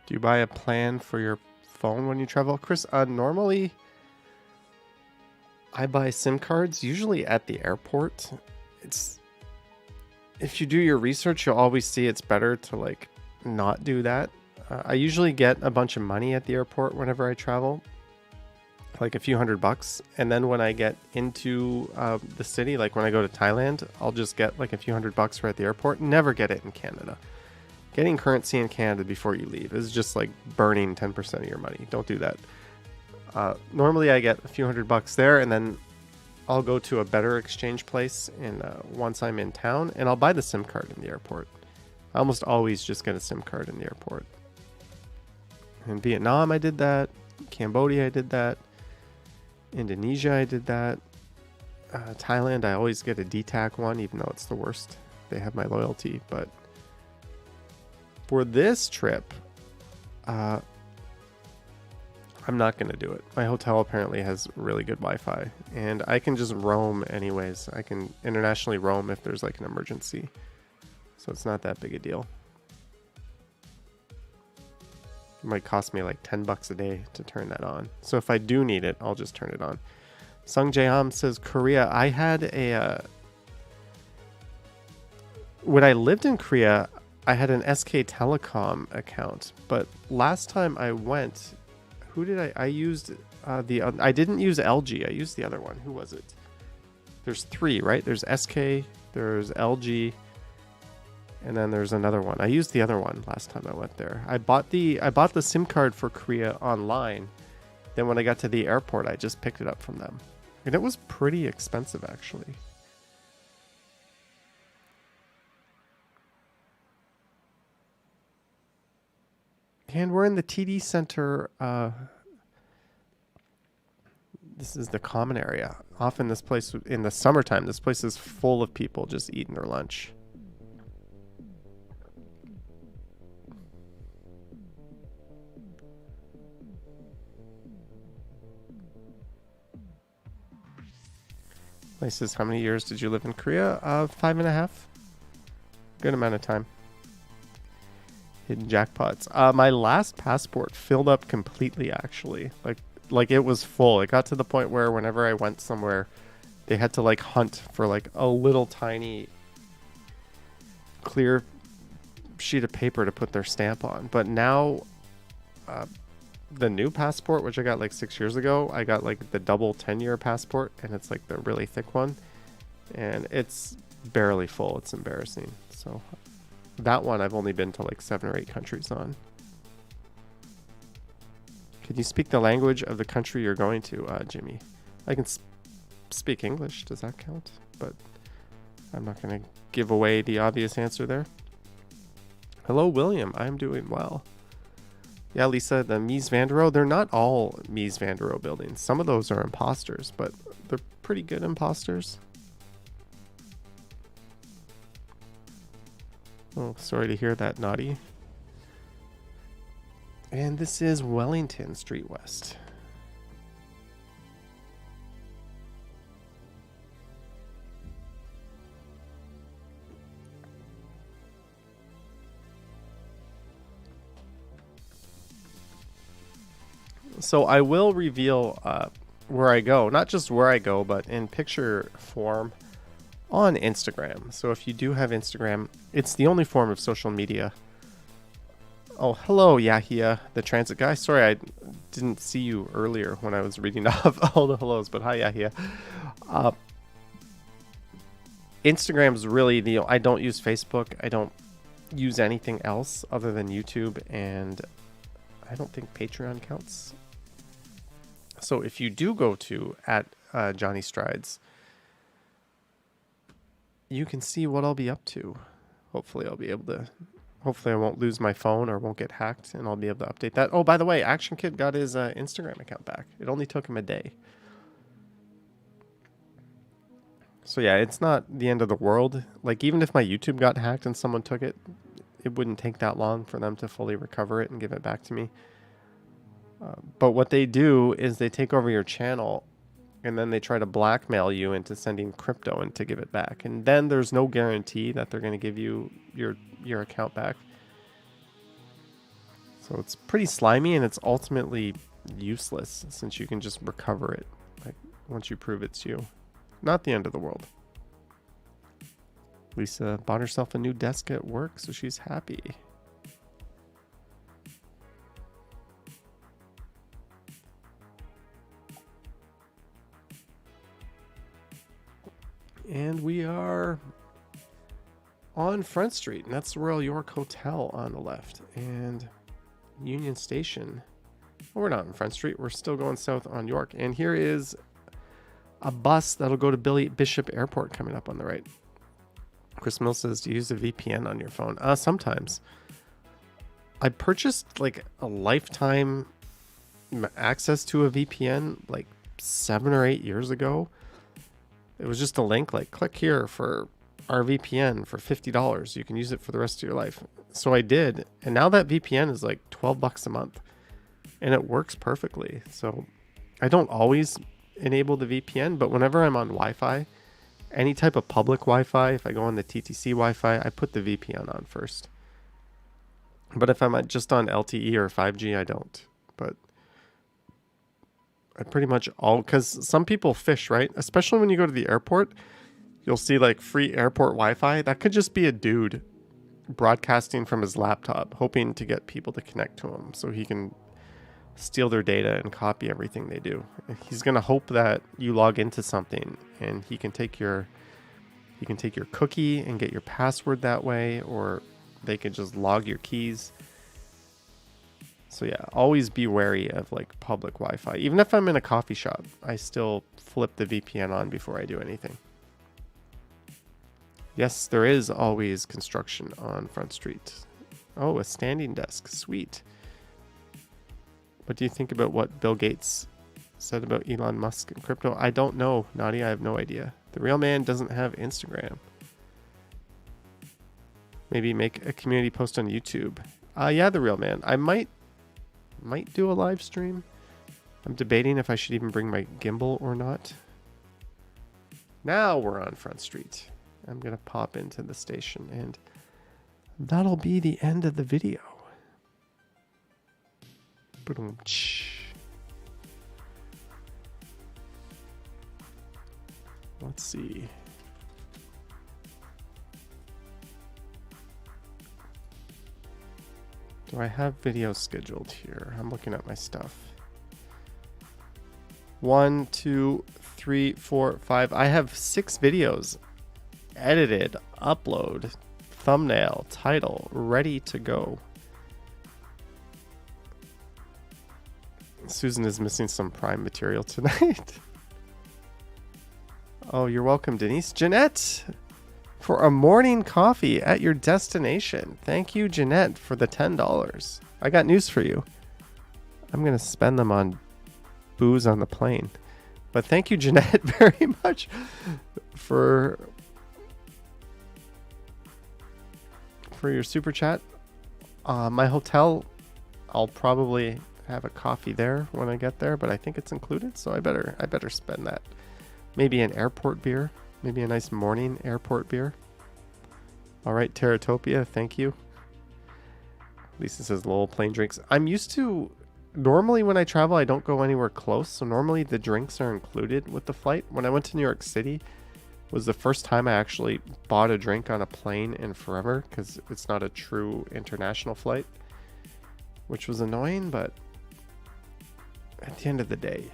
A: Do you buy a plan for your phone when you travel? Chris, normally I buy SIM cards, usually at the airport. If you do your research, you'll always see it's better to like not do that. I usually get a bunch of money at the airport whenever I travel, like a few $100, and then when I get into the city, like when I go to Thailand, I'll just get like a few $100 right at the airport. Never get it in Canada. Getting currency in Canada before you leave is just like burning 10% of your money. Don't do that. Normally I get a few $100 there, and then I'll go to a better exchange place once I'm in town, and I'll buy the SIM card in the airport. I almost always just get a SIM card in the airport. In Vietnam I did that. Cambodia I did that. Indonesia I did that. Thailand I always get a DTAC one, even though it's the worst. They have my loyalty. But for this trip, I'm not going to do it. My hotel apparently has really good Wi-Fi, and I can just roam anyways. I can internationally roam if there's like an emergency. So it's not that big a deal. It might cost me like $10 a day to turn that on. So if I do need it, I'll just turn it on. Sung Jae-ham says, Korea. I had when I lived in Korea, I had an SK Telecom account. But last time I went, who did I used I didn't use LG. I used the other one. Who was it? There's three, right? There's SK, there's LG, and then there's another one. I used the other one last time I went there. I bought the SIM card for Korea online. Then when I got to the airport, I just picked it up from them. And it was pretty expensive, actually. And we're in the TD Center. This is the common area. Often this place, in the summertime, this place is full of people just eating their lunch. He says, how many years did you live in Korea? 5.5. Good amount of time. Hidden jackpots. My last passport filled up completely, actually. Like it was full. It got to the point where whenever I went somewhere, they had to like hunt for like a little tiny clear sheet of paper to put their stamp on. But now, the new passport, which I got like 6 years ago, I got like the double 10-year passport, and it's like the really thick one, and it's barely full. It's embarrassing. So that one I've only been to like 7 or 8 countries on. Can you speak the language of the country you're going to, Jimmy? I can speak English. Does that count? But I'm not going to give away the obvious answer there. Hello, William. I'm doing well. Yeah, Lisa, the Mies van der Rohe, they're not all Mies van der Rohe buildings. Some of those are imposters, but they're pretty good imposters. Oh, sorry to hear that, Naughty. And this is Wellington Street West. So I will reveal where I go, not just where I go, but in picture form on Instagram. So if you do have Instagram, it's the only form of social media. Oh, hello, Yahia, the transit guy. Sorry, I didn't see you earlier when I was reading off all the hellos, but hi, Yahia. Instagram is really I don't use Facebook. I don't use anything else other than YouTube, and I don't think Patreon counts. So if you do go to Johnny Strides, you can see what I'll be up to. Hopefully I won't lose my phone or won't get hacked, and I'll be able to update that. Oh, by the way, Action Kid got his Instagram account back. It only took him a day. So yeah, it's not the end of the world. Like, even if my YouTube got hacked and someone took it, it wouldn't take that long for them to fully recover it and give it back to me. But what they do is they take over your channel, and then they try to blackmail you into sending crypto and to give it back. And then there's no guarantee that they're going to give you your account back. So it's pretty slimy, and it's ultimately useless since you can just recover it, like, once you prove it's you. Not the end of the world. Lisa bought herself a new desk at work, so she's happy. And we are on Front Street, and that's the Royal York Hotel on the left. And Union Station. Well, we're not on Front Street. We're still going south on York. And here is a bus that'll go to Billy Bishop Airport coming up on the right. Chris Mill says, do you use a VPN on your phone? Sometimes. I purchased like a lifetime access to a VPN like 7 or 8 years ago. It was just a link like, click here for our VPN for $50. You can use it for the rest of your life. So I did. And now that VPN is like $12 a month. And it works perfectly. So I don't always enable the VPN, but whenever I'm on Wi-Fi, any type of public Wi-Fi, if I go on the TTC Wi-Fi, I put the VPN on first. But if I'm just on LTE or 5G, I don't. But I pretty much because some people fish, right? Especially when you go to the airport, you'll see like free airport Wi-Fi. That could just be a dude broadcasting from his laptop, hoping to get people to connect to him so he can steal their data and copy everything they do. He's going to hope that you log into something, and he can take your cookie and get your password that way, or they can just log your keys. So yeah, always be wary of like public Wi-Fi. Even if I'm in a coffee shop, I still flip the VPN on before I do anything. Yes, there is always construction on Front Street. Oh, a standing desk. Sweet. What do you think about what Bill Gates said about Elon Musk and crypto? I don't know, Nadia. I have no idea. The real man doesn't have Instagram. Maybe make a community post on YouTube. Yeah, the real man. I might do a live stream. I'm debating if I should even bring my gimbal or not. Now we're on Front Street. I'm going to pop into the station, and that'll be the end of the video. Let's see. Do I have videos scheduled here? I'm looking at my stuff. 1, 2, 3, 4, 5. I have 6 videos edited, upload, thumbnail, title, ready to go. Susan is missing some Prime material tonight. Oh, you're welcome, Denise. Jeanette, for a morning coffee at your destination. Thank you, Jeanette, for the $10. I got news for you. I'm going to spend them on booze on the plane. But thank you, Jeanette, very much for your super chat. My hotel, I'll probably have a coffee there when I get there, but I think it's included, so I better spend that. Maybe an airport beer, maybe a nice morning airport beer. All right, Terratopia, thank you. Lisa says lol, plane drinks. I'm used to, normally when I travel, I don't go anywhere close, so normally the drinks are included with the flight. When I went to New York City, was the first time I actually bought a drink on a plane in forever, because it's not a true international flight, which was annoying, but at the end of the day,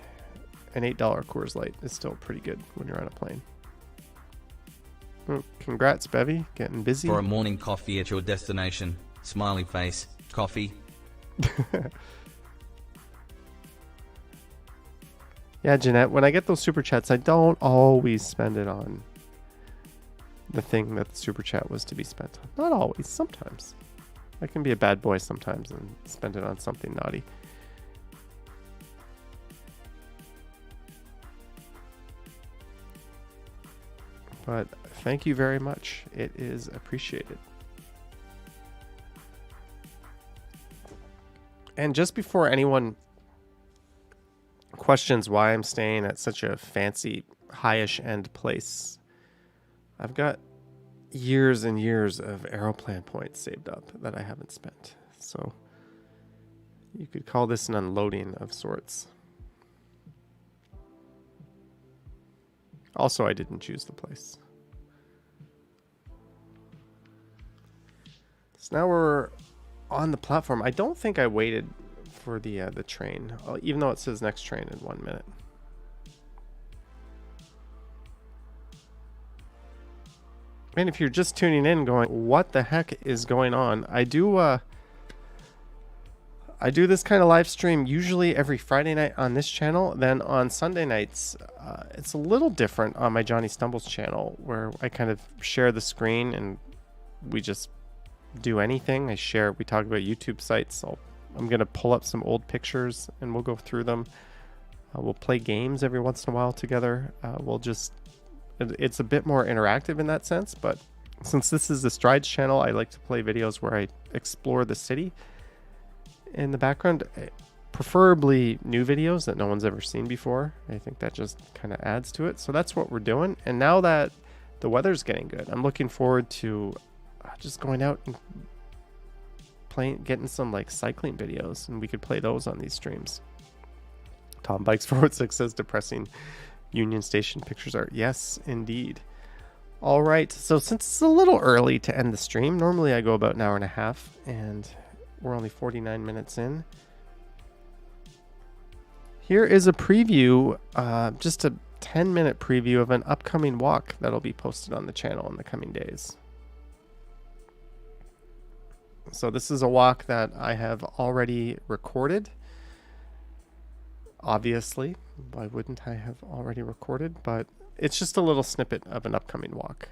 A: an $8 Coors Light is still pretty good when you're on a plane. Oh, congrats, Bevy. Getting busy.
B: For a morning coffee at your destination. Smiley face. Coffee.
A: Yeah, Jeanette, when I get those super chats, I don't always spend it on the thing that the super chat was to be spent on. Not always. Sometimes. I can be a bad boy sometimes and spend it on something naughty. But thank you very much. It is appreciated. And just before anyone questions why I'm staying at such a fancy, high-ish end place, I've got years and years of Aeroplan points saved up that I haven't spent. So You could call this an unloading of sorts. Also, I didn't choose the place. So now we're on the platform. I don't think I waited for the train, even though it says next train in 1 minute. And if you're just tuning in going, what the heck is going on? I do this kind of live stream usually every Friday night on this channel. Then on Sunday nights, it's a little different on my Johnny Stumbles channel, where I kind of share the screen and we just do anything. We talk about YouTube sites. I'm going to pull up some old pictures and we'll go through them. We'll play games every once in a while together. It's a bit more interactive in that sense, but since this is the Strides channel, I like to play videos where I explore the city in the background, preferably new videos that no one's ever seen before. I think that just kind of adds to it. So that's what we're doing. And now that the weather's getting good, I'm looking forward to just going out and getting some like cycling videos, and we could play those on these streams. Tom Bikes Forward 6 says depressing Union Station pictures art. Yes, indeed. All right, so since it's a little early to end the stream, normally I go about an hour and a half, and we're only 49 minutes in. Here is a preview, just a 10-minute preview of an upcoming walk that'll be posted on the channel in the coming days. So this is a walk that I have already recorded. Obviously, why wouldn't I have already recorded? But it's just a little snippet of an upcoming walk.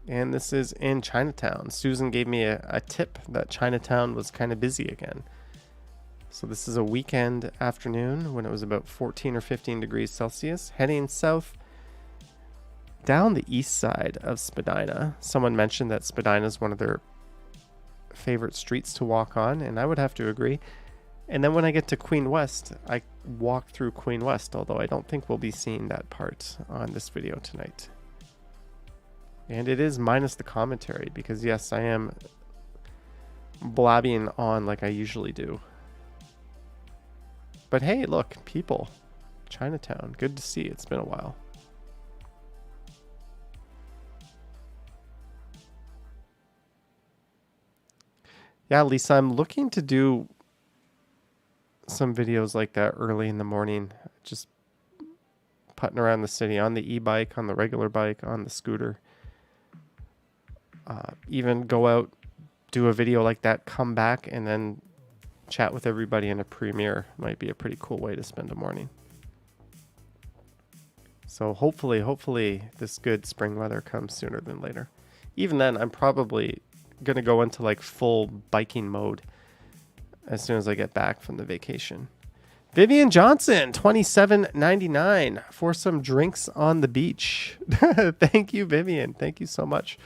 A: And this is in Chinatown. Susan gave me a tip that Chinatown was kind of busy again. So this is a weekend afternoon when it was about 14 or 15 degrees Celsius, heading south down the east side of Spadina. Someone mentioned that Spadina is one of their favorite streets to walk on, and I would have to agree. And then when I get to Queen West, I walk through Queen West, although I don't think we'll be seeing that part on this video tonight. And it is minus the commentary, because yes, I am blabbing on like I usually do. But hey, look, people. Chinatown. Good to see. It's been a while. Yeah, Lisa, I'm looking to do some videos like that early in the morning, just putting around the city on the e-bike, on the regular bike, on the scooter. Even go out, do a video like that, come back, and then chat with everybody in a premiere. Might be a pretty cool way to spend a morning. So hopefully this good spring weather comes sooner than later. Even then, I'm probably going to go into like full biking mode as soon as I get back from the vacation. Vivian Johnson, $27.99 for some drinks on the beach. Thank you, Vivian. Thank you so much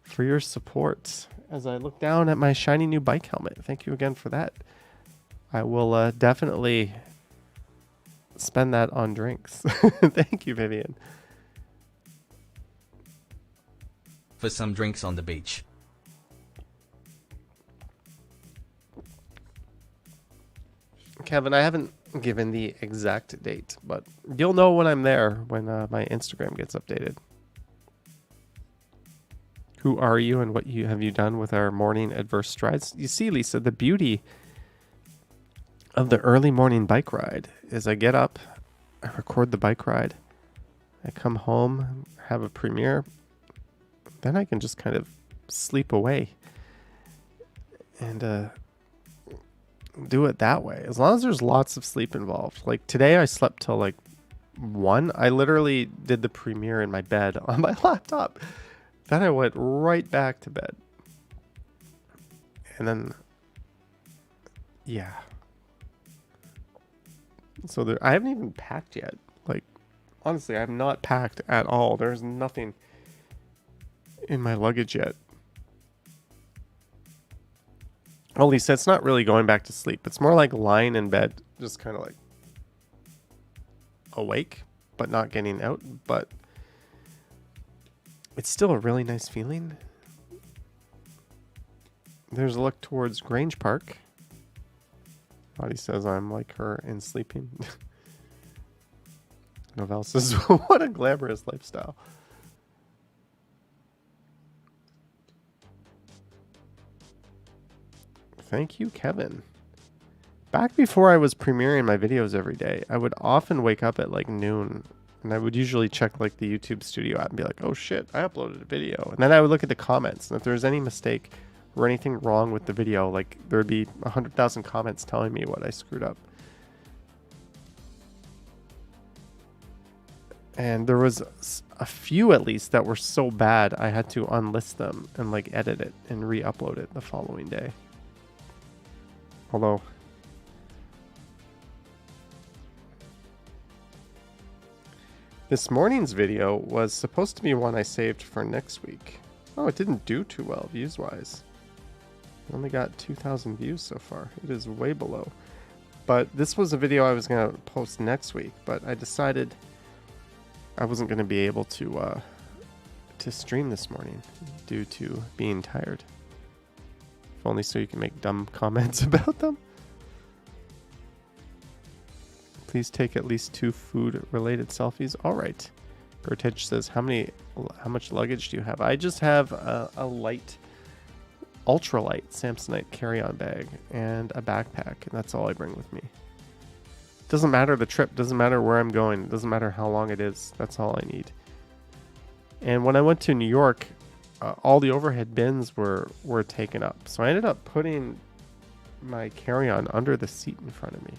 A: for your support as I look down at my shiny new bike helmet. Thank you again for that. I will definitely spend that on drinks. Thank you, Vivian.
B: For some drinks on the beach.
A: Kevin, I haven't given the exact date, but you'll know when I'm there when my Instagram gets updated. Who are you and what have you done with our morning adverse strides? You see, Lisa, the beauty of the early morning bike ride is I get up, I record the bike ride, I come home, have a premiere, then I can just kind of sleep away and do it that way, as long as there's lots of sleep involved. Like today I slept till like 1. I literally did the premiere in my bed on my laptop. Then I went right back to bed. And then yeah. So I haven't even packed yet. Like honestly, I have not packed at all. There's nothing in my luggage yet. Well, Lisa, it's not really going back to sleep. It's more like lying in bed, just kind of like awake, but not getting out. But it's still a really nice feeling. There's a look towards Grange Park. Body says I'm like her in sleeping. Novell says, what a glamorous lifestyle. Thank you, Kevin. Back before I was premiering my videos every day, I would often wake up at like noon, and I would usually check like the YouTube Studio app and be like, oh shit, I uploaded a video. And then I would look at the comments, and if there was any mistake or anything wrong with the video, like there would be 100,000 comments telling me what I screwed up. And there was a few at least that were so bad I had to unlist them and like edit it and re-upload it the following day. Although this morning's video was supposed to be one I saved for next week. Oh, it didn't do too well views-wise. Only got 2,000 views so far. It is way below. But this was a video I was going to post next week, but I decided I wasn't going to be able to stream this morning due to being tired. If only so you can make dumb comments about them. Please take at least 2 food-related selfies. All right. Gertich says, how much luggage do you have? I just have a light, ultralight Samsonite carry-on bag and a backpack, and that's all I bring with me. Doesn't matter the trip, doesn't matter where I'm going, doesn't matter how long it is, that's all I need. And when I went to New York, all the overhead bins were taken up. So I ended up putting my carry-on under the seat in front of me.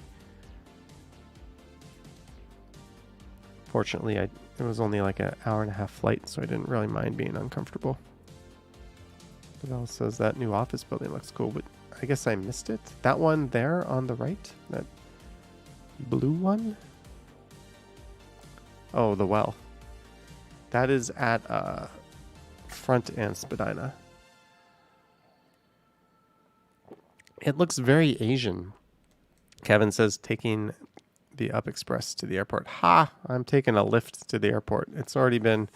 A: Fortunately, it was only like an hour and a half flight, so I didn't really mind being uncomfortable. Val says that new office building looks cool, but I guess I missed it. That one there on the right, that blue one? Oh, the well. That is at Front and Spadina. It looks very Asian. Kevin says taking the Up Express to the airport. Ha! I'm taking a lift to the airport. It's already been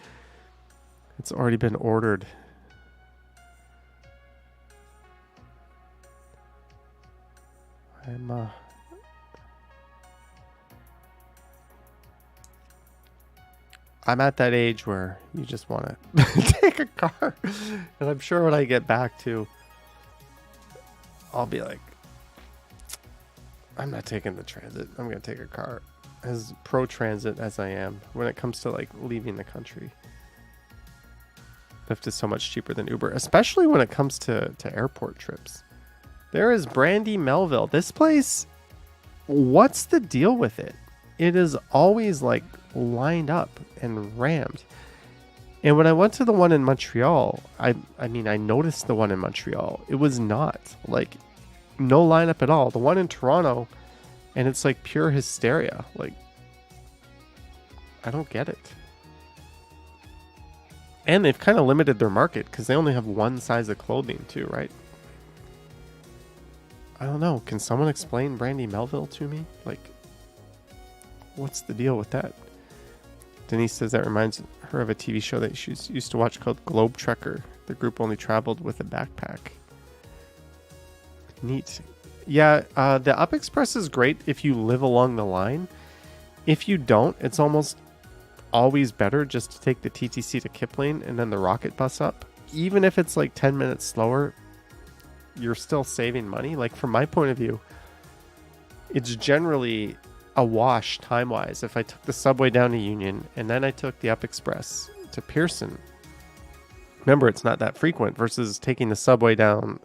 A: ordered. I'm at that age where you just want to take a car. And I'm sure when I get back to, I'll be like, I'm not taking the transit. I'm going to take a car. As pro-transit as I am when it comes to like leaving the country. Lyft is so much cheaper than Uber, especially when it comes to airport trips. There is Brandy Melville. This place, what's the deal with it? It is always like lined up and rammed. And when I went to the one in Montreal, I mean, I noticed the one in Montreal. It was not like no lineup at all. The one in Toronto, and it's like pure hysteria. Like, I don't get it. And they've kind of limited their market because they only have one size of clothing too, right? I don't know. Can someone explain Brandy Melville to me? Like, what's the deal with that? Denise says that reminds her of a TV show that she used to watch called Globe Trekker. The group only traveled with a backpack. Neat. Yeah, the Up Express is great if you live along the line. If you don't, it's almost always better just to take the TTC to Kipling and then the Rocket Bus up. Even if it's like 10 minutes slower, you're still saving money. Like, from my point of view, it's generally a wash time-wise. If I took the subway down to Union and then I took the Up Express to Pearson, remember, it's not that frequent, versus taking the subway down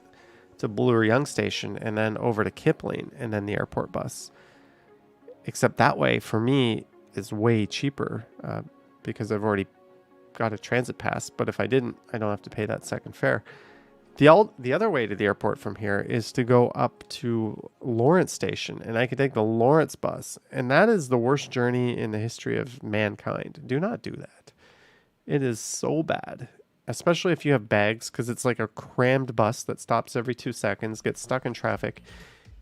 A: to Bloor Young Station and then over to Kipling and then the airport bus. Except that way, for me, is way cheaper because I've already got a transit pass. But if I didn't, I don't have to pay that second fare. The other way to the airport from here is to go up to Lawrence Station, and I could take the Lawrence bus, and that is the worst journey in the history of mankind. Do not do that. It is so bad, especially if you have bags, because it's like a crammed bus that stops every 2 seconds, gets stuck in traffic,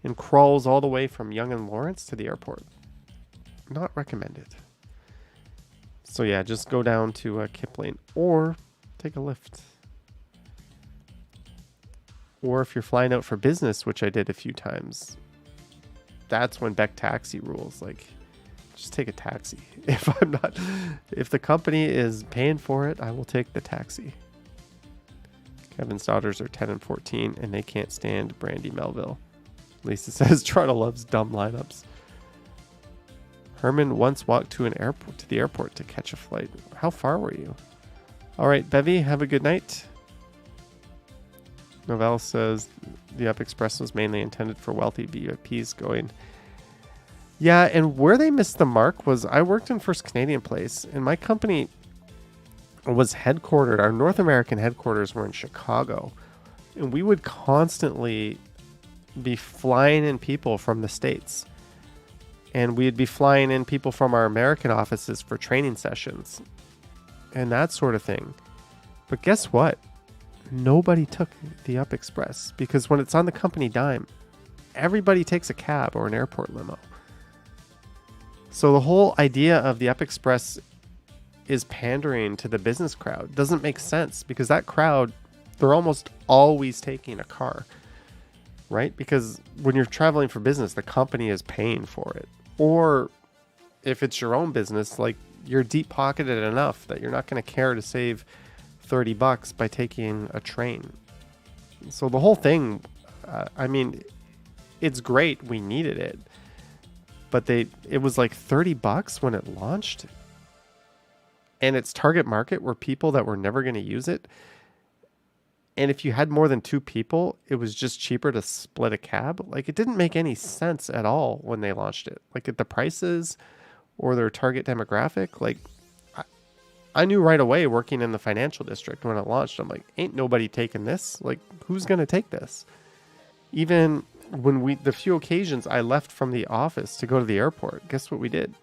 A: and crawls all the way from Yonge and Lawrence to the airport. Not recommended. So yeah, just go down to Kipling or take a lift. Or if you're flying out for business, which I did a few times, that's when Beck Taxi rules. Like, just take a taxi. If the company is paying for it, I will take the taxi. Kevin's daughters are 10 and 14, and they can't stand Brandy Melville. Lisa says Toronto loves dumb lineups. Herman once walked to the airport to catch a flight. How far were you? All right, Bevy, have a good night. Novell says the Up Express was mainly intended for wealthy VIPs going. Yeah, and where they missed the mark was I worked in First Canadian Place, and my company was headquartered. Our North American headquarters were in Chicago, and we would constantly be flying in people from the States, and we'd be flying in people from our American offices for training sessions and that sort of thing. But guess what? Nobody took the Up Express, because when it's on the company dime, everybody takes a cab or an airport limo. So the whole idea of the Up Express is pandering to the business crowd. Doesn't make sense, because that crowd, they're almost always taking a car, right? Because when you're traveling for business, the company is paying for it. Or if it's your own business, like, you're deep pocketed enough that you're not going to care to save $30 by taking a train. So the whole thing, I mean, it's great. We needed it. But it was like $30 when it launched. And its target market were people that were never going to use it. And if you had more than 2 people, it was just cheaper to split a cab. Like, it didn't make any sense at all when they launched it. Like, at the prices or their target demographic. Like, I knew right away working in the financial district when it launched. I'm like, ain't nobody taking this. Like, who's going to take this? Even when the few occasions I left from the office to go to the airport, guess what we did?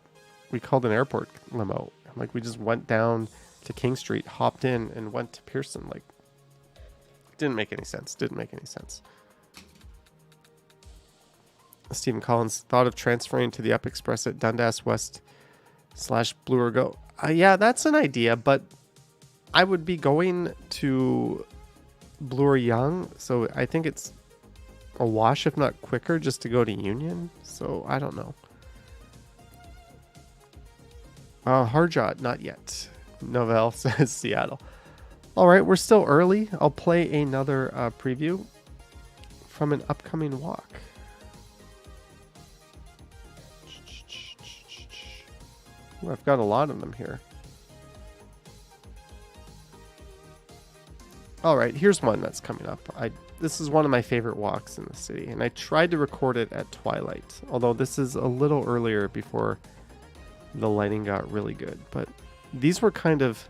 A: We called an airport limo. Like, we just went down to King Street, hopped in, and went to Pearson. Like, didn't make any sense. Stephen Collins thought of transferring to the Up Express at Dundas West / Bloor Go. Yeah, that's an idea, but I would be going to Bloor Young, so I think it's a wash, if not quicker, just to go to Union. So I don't know. Harjot, not yet. Novell says Seattle. All right, we're still early. I'll play another preview from an upcoming walk. Ooh, I've got a lot of them here. All right, here's one that's coming up. This is one of my favorite walks in the city, and I tried to record it at twilight, although this is a little earlier before the lighting got really good. But these were kind of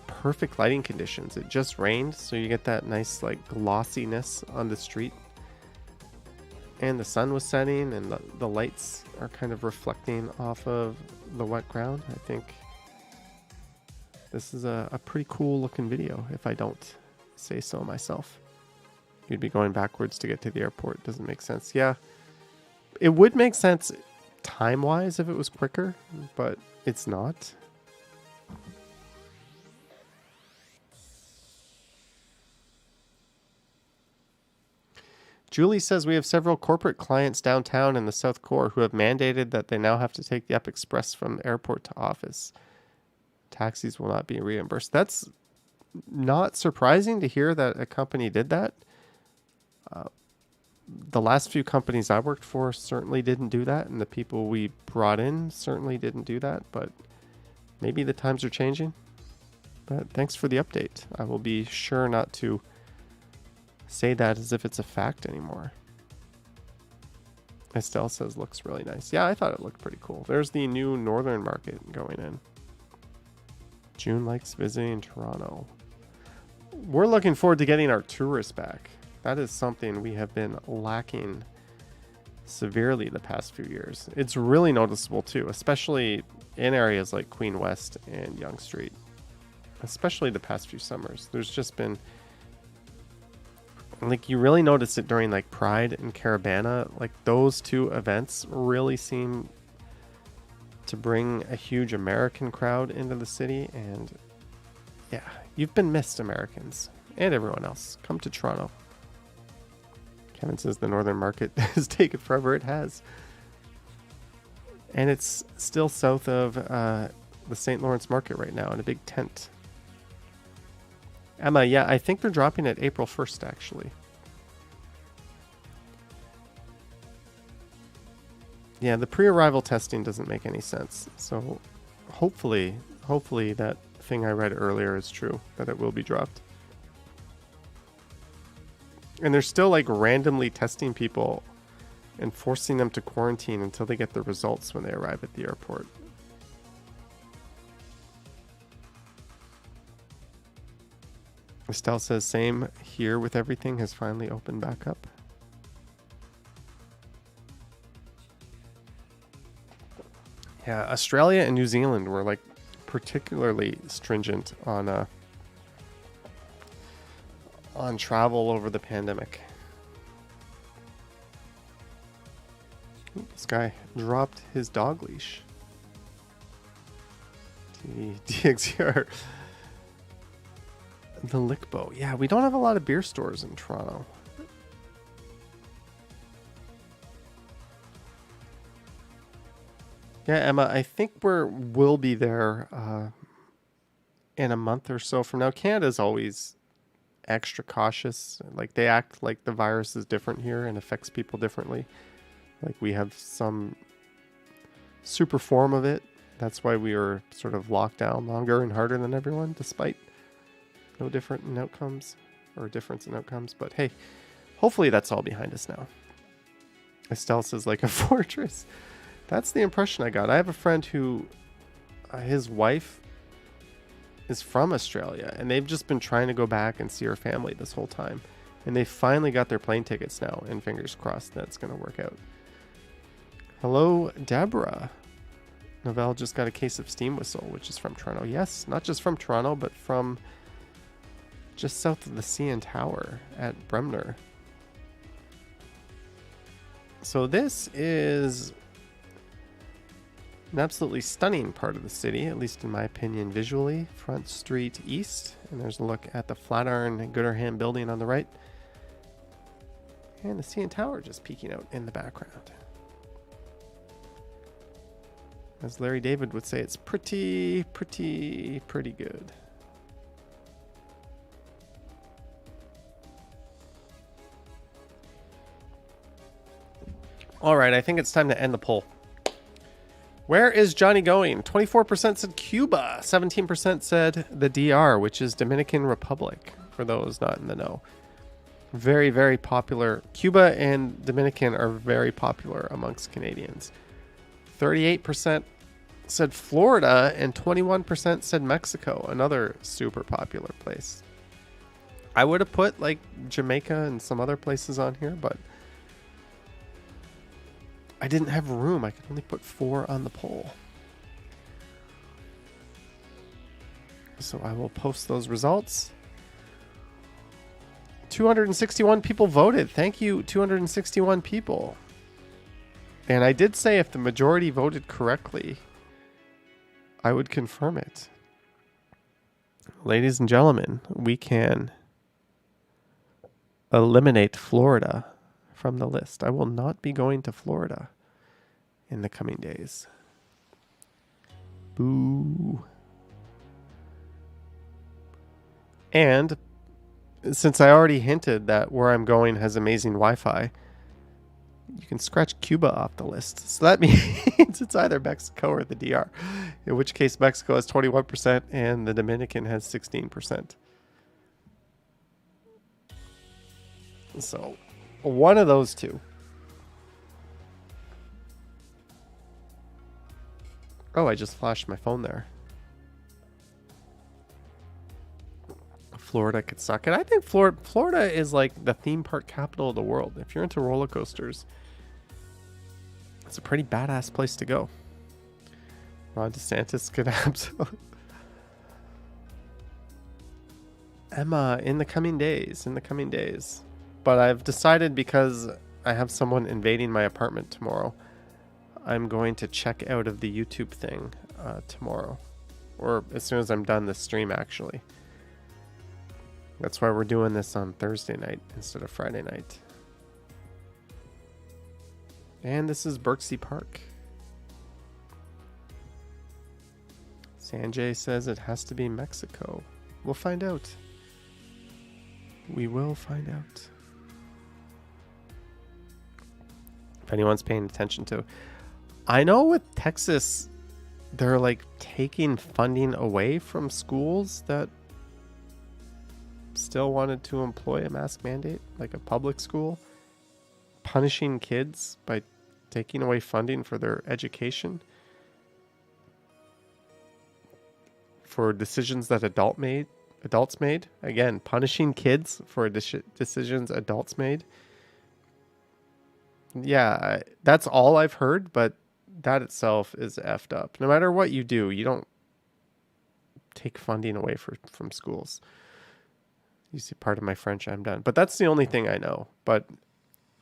A: perfect lighting conditions. It just rained, so you get that nice, like, glossiness on the street. And the sun was setting, and the lights are kind of reflecting off of the wet ground. I think this is a pretty cool looking video, if I don't say so myself. You'd be going backwards to get to the airport. Doesn't make sense. Yeah, it would make sense time-wise if it was quicker, but it's not. Julie says we have several corporate clients downtown in the South Core who have mandated that they now have to take the Up Express from the airport to office. Taxis will not be reimbursed. That's not surprising to hear that a company did that. The last few companies I worked for certainly didn't do that, and the people we brought in certainly didn't do that, but maybe the times are changing. But thanks for the update. I will be sure not to say that as if it's a fact anymore. Estelle says looks really nice. Yeah, I thought it looked pretty cool. There's the new Northern Market going in. June likes visiting Toronto. We're looking forward to getting our tourists back. That is something we have been lacking severely the past few years. It's really noticeable too, especially in areas like Queen West and Yonge Street. Especially the past few summers. There's just been, like, you really notice it during like Pride and Caravana. Like, those two events really seem to bring a huge American crowd into the city. And yeah, you've been missed, Americans. and everyone else. Come to Toronto. Kevin says the northern market has taken forever. It has. And it's still south of the St. Lawrence market right now in a big tent. Emma, yeah, I think they're dropping it April 1st, actually. Yeah, the pre-arrival testing doesn't make any sense. So hopefully that thing I read earlier is true, that it will be dropped. And they're still like randomly testing people and forcing them to quarantine until they get the results when they arrive at the airport. Estelle says, same here with everything has finally opened back up. Yeah, Australia and New Zealand were like particularly stringent on travel over the pandemic. Ooh, this guy dropped his dog leash. DXR. The Lickbo. Yeah, we don't have a lot of beer stores in Toronto. Yeah, Emma, I think we'll be there in a month or so from now. Canada's always extra cautious. Like, they act like the virus is different here and affects people differently. Like, we have some super form of it. That's why we were sort of locked down longer and harder than everyone, despite no different in outcomes or difference in outcomes. But hey, hopefully that's all behind us now. Estelle says, like a fortress. That's the impression I got. I have a friend who, his wife is from Australia, and they've just been trying to go back and see her family this whole time. And they finally got their plane tickets now, and fingers crossed that's going to work out. Hello, Deborah. Novelle just got a case of steam whistle, which is from Toronto. Yes, not just from Toronto, but from just south of the CN Tower at Bremner. So this is an absolutely stunning part of the city, at least in my opinion, visually. Front Street East, and there's a look at the Flatiron Gooderham building on the right. And the CN Tower just peeking out in the background. As Larry David would say, it's pretty good. All right, I think it's time to end the poll. Where is Johnny going? 24% said Cuba. 17% said the DR, which is Dominican Republic, for those not in the know. Very, very popular. Cuba and Dominican are very popular amongst Canadians. 38% said Florida and 21% said Mexico, another super popular place. I would have put like Jamaica and some other places on here, but I didn't have room. I could only put 4 on the poll. So I will post those results. 261 people voted. Thank you, 261 people. And I did say if the majority voted correctly, I would confirm it. Ladies and gentlemen, we can eliminate Florida from the list. I will not be going to Florida in the coming days. Boo. And since I already hinted that where I'm going has amazing Wi-Fi, you can scratch Cuba off the list. So that means it's either Mexico or the DR, in which case Mexico has 21% and the Dominican has 16%. So one of those two. Oh, I just flashed my phone there. Florida could suck. And I think Florida is like the theme park capital of the world. If you're into roller coasters, it's a pretty badass place to go. Ron DeSantis could absolutely. Emma, in the coming days. But I've decided, because I have someone invading my apartment tomorrow, I'm going to check out of the YouTube thing tomorrow. Or as soon as I'm done this stream, actually. That's why we're doing this on Thursday night instead of Friday night. And this is Berksey Park. Sanjay says it has to be Mexico. We'll find out. We will find out. If anyone's paying attention to. I know with Texas, they're like taking funding away from schools that still wanted to employ a mask mandate, like a public school, punishing kids by taking away funding for their education, for decisions that adults made. Again, punishing kids for decisions adults made. Yeah, that's all I've heard, but that itself is effed up. No matter what you do, you don't take funding away from schools. You see part of my French, I'm done. But that's the only thing I know. But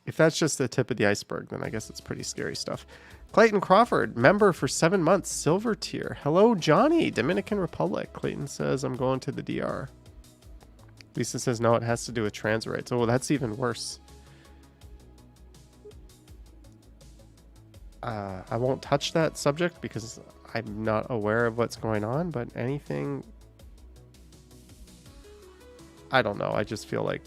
A: if that's just the tip of the iceberg, then I guess it's pretty scary stuff. Clayton Crawford, member for 7 months, silver tier. Hello, Johnny, Dominican Republic. Clayton says, I'm going to the DR. Lisa says, no, it has to do with trans rights. Oh, well, that's even worse. I won't touch that subject because I'm not aware of what's going on, but anything... I don't know. I just feel like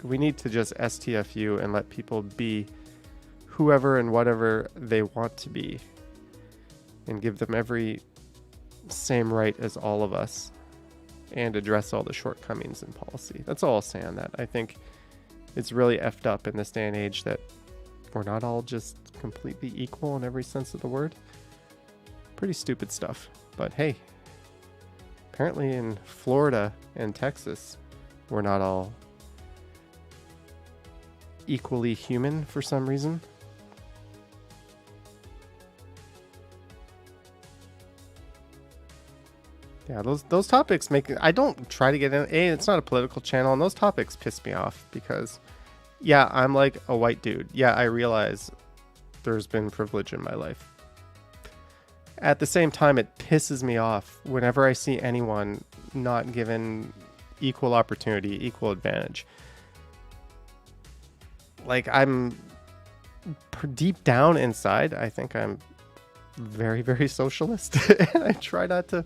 A: we need to just STFU and let people be whoever and whatever they want to be and give them every same right as all of us and address all the shortcomings in policy. That's all I'll say on that. I think it's really effed up in this day and age that we're not all just completely equal in every sense of the word. Pretty stupid stuff. But hey, apparently in Florida and Texas, we're not all equally human for some reason. Yeah, those topics make... I don't try to get in... it's not a political channel, and those topics piss me off because, yeah, I'm like a white dude. Yeah, I realize there's been privilege in my life. At the same time, it pisses me off whenever I see anyone not given equal opportunity, equal advantage. Like, I'm deep down inside, I think I'm very, very socialist. And I try not to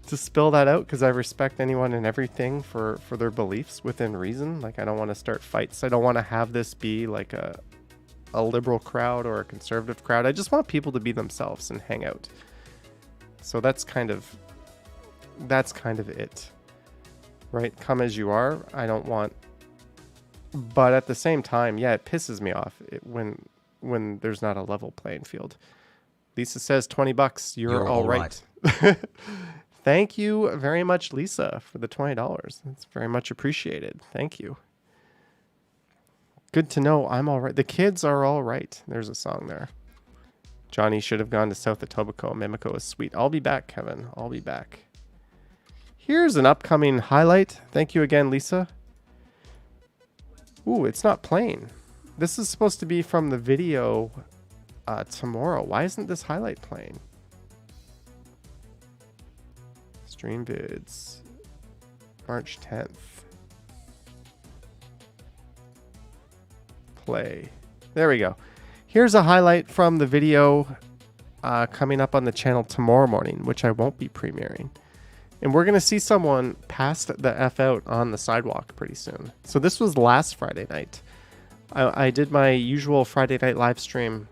A: spill that out because I respect anyone and everything for their beliefs within reason. Like, I don't want to start fights. I don't want to have this be like a liberal crowd or a conservative crowd. I just want people to be themselves and hang out. So that's kind of it. Right? Come as you are. I don't want... But at the same time, yeah, it pisses me off when there's not a level playing field. Lisa says $20. You're all right. Thank you very much, Lisa, for the $20. That's very much appreciated. Thank you. Good to know I'm all right. The kids are all right. There's a song there. Johnny should have gone to South Etobicoke. Mimico is sweet. I'll be back, Kevin. I'll be back. Here's an upcoming highlight. Thank you again, Lisa. Ooh, it's not playing. This is supposed to be from the video tomorrow. Why isn't this highlight playing? Stream vids. March 10th. Play. There we go. Here's a highlight from the video coming up on the channel tomorrow morning, which I won't be premiering. And we're going to see someone pass the F out on the sidewalk pretty soon. So this was last Friday night. I did my usual Friday night live stream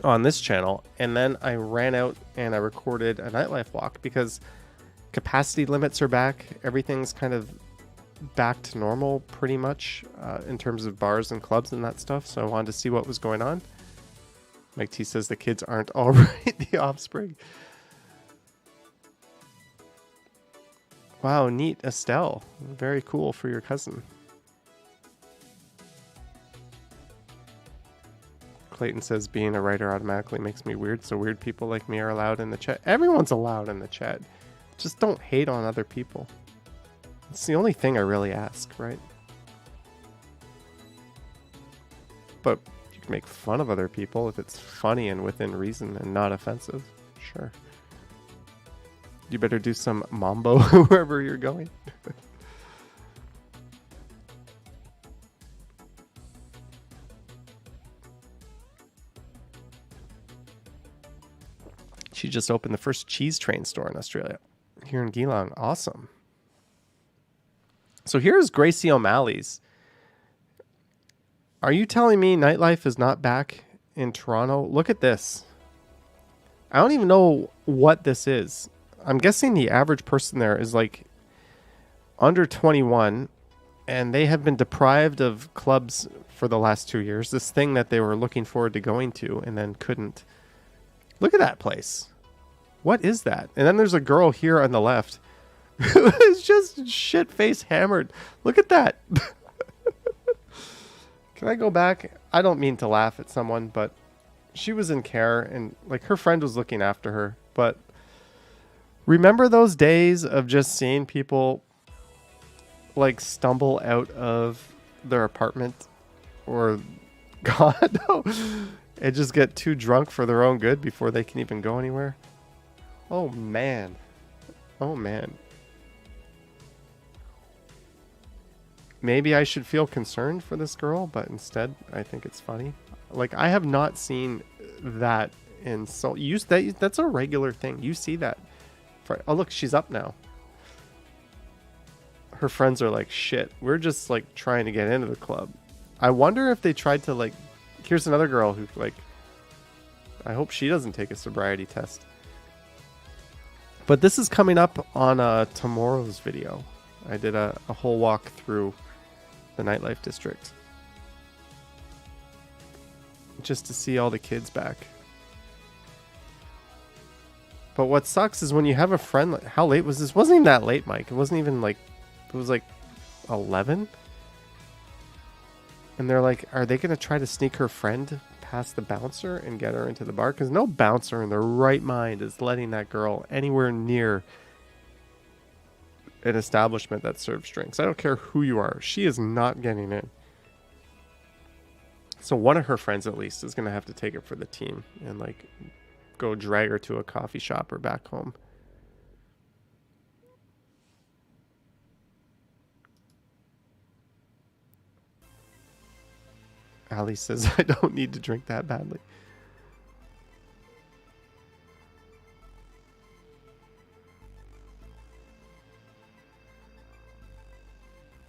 A: on this channel, and then I ran out and I recorded a nightlife walk because capacity limits are back. Everything's kind of back to normal pretty much in terms of bars and clubs and that stuff. So I wanted to see what was going on. Mike T says the kids aren't all right. The offspring. Wow, neat, Estelle. Very cool for your cousin. Clayton says being a writer automatically makes me weird, so weird people like me are allowed in the chat. Everyone's allowed in the chat. Just don't hate on other people. It's the only thing I really ask, right? But you can make fun of other people if it's funny and within reason and not offensive. Sure. You better do some mambo wherever you're going. She just opened the first cheese train store in Australia, here in Geelong. Awesome. So here's Gracie O'Malley's. Are you telling me Nightlife is not back in Toronto? Look at this. I don't even know what this is. I'm guessing the average person there is like under 21, and they have been deprived of clubs for the last 2 years. This thing that they were looking forward to going to and then couldn't. Look at that place. What is that? And then there's a girl here on the left who is just shit-faced hammered. Look at that. Can I go back? I don't mean to laugh at someone, but she was in care and like her friend was looking after her. But remember those days of just seeing people like stumble out of their apartment or condo and just get too drunk for their own good before they can even go anywhere? Oh man. Oh man. Maybe I should feel concerned for this girl, but instead I think it's funny. Like, I have not seen that in so that's a regular thing. You see that. Oh look, she's up now. Her friends are like, shit, we're just like trying to get into the club. I wonder if they tried to like, here's another girl who like, I hope she doesn't take a sobriety test. But this is coming up on tomorrow's video. I did a whole walk through the Nightlife district just to see all the kids back. But what sucks is when you have a friend, like, how late was this? It wasn't even that late, Mike. It wasn't even like, it was like 11. And they're like, are they going to try to sneak her friend past the bouncer and get her into the bar? Because no bouncer in their right mind is letting that girl anywhere near an establishment that serves drinks. I don't care who you are. She is not getting in. So one of her friends at least is going to have to take it for the team and like go drag her to a coffee shop or back home. Ali says, I don't need to drink that badly.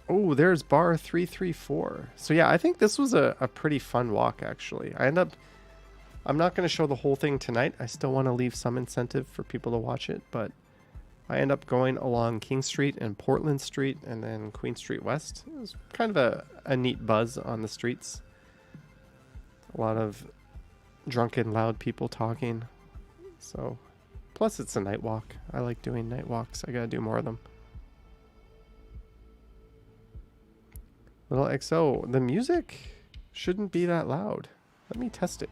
A: Oh, there's bar 334. So yeah, I think this was a pretty fun walk, actually. I'm not going to show the whole thing tonight. I still want to leave some incentive for people to watch it, but I end up going along King Street and Portland Street and then Queen Street West. It was kind of a neat buzz on the streets. A lot of drunken, loud people talking. So, plus it's a night walk. I like doing night walks. I gotta do more of them. Little XO, the music shouldn't be that loud. Let me test it.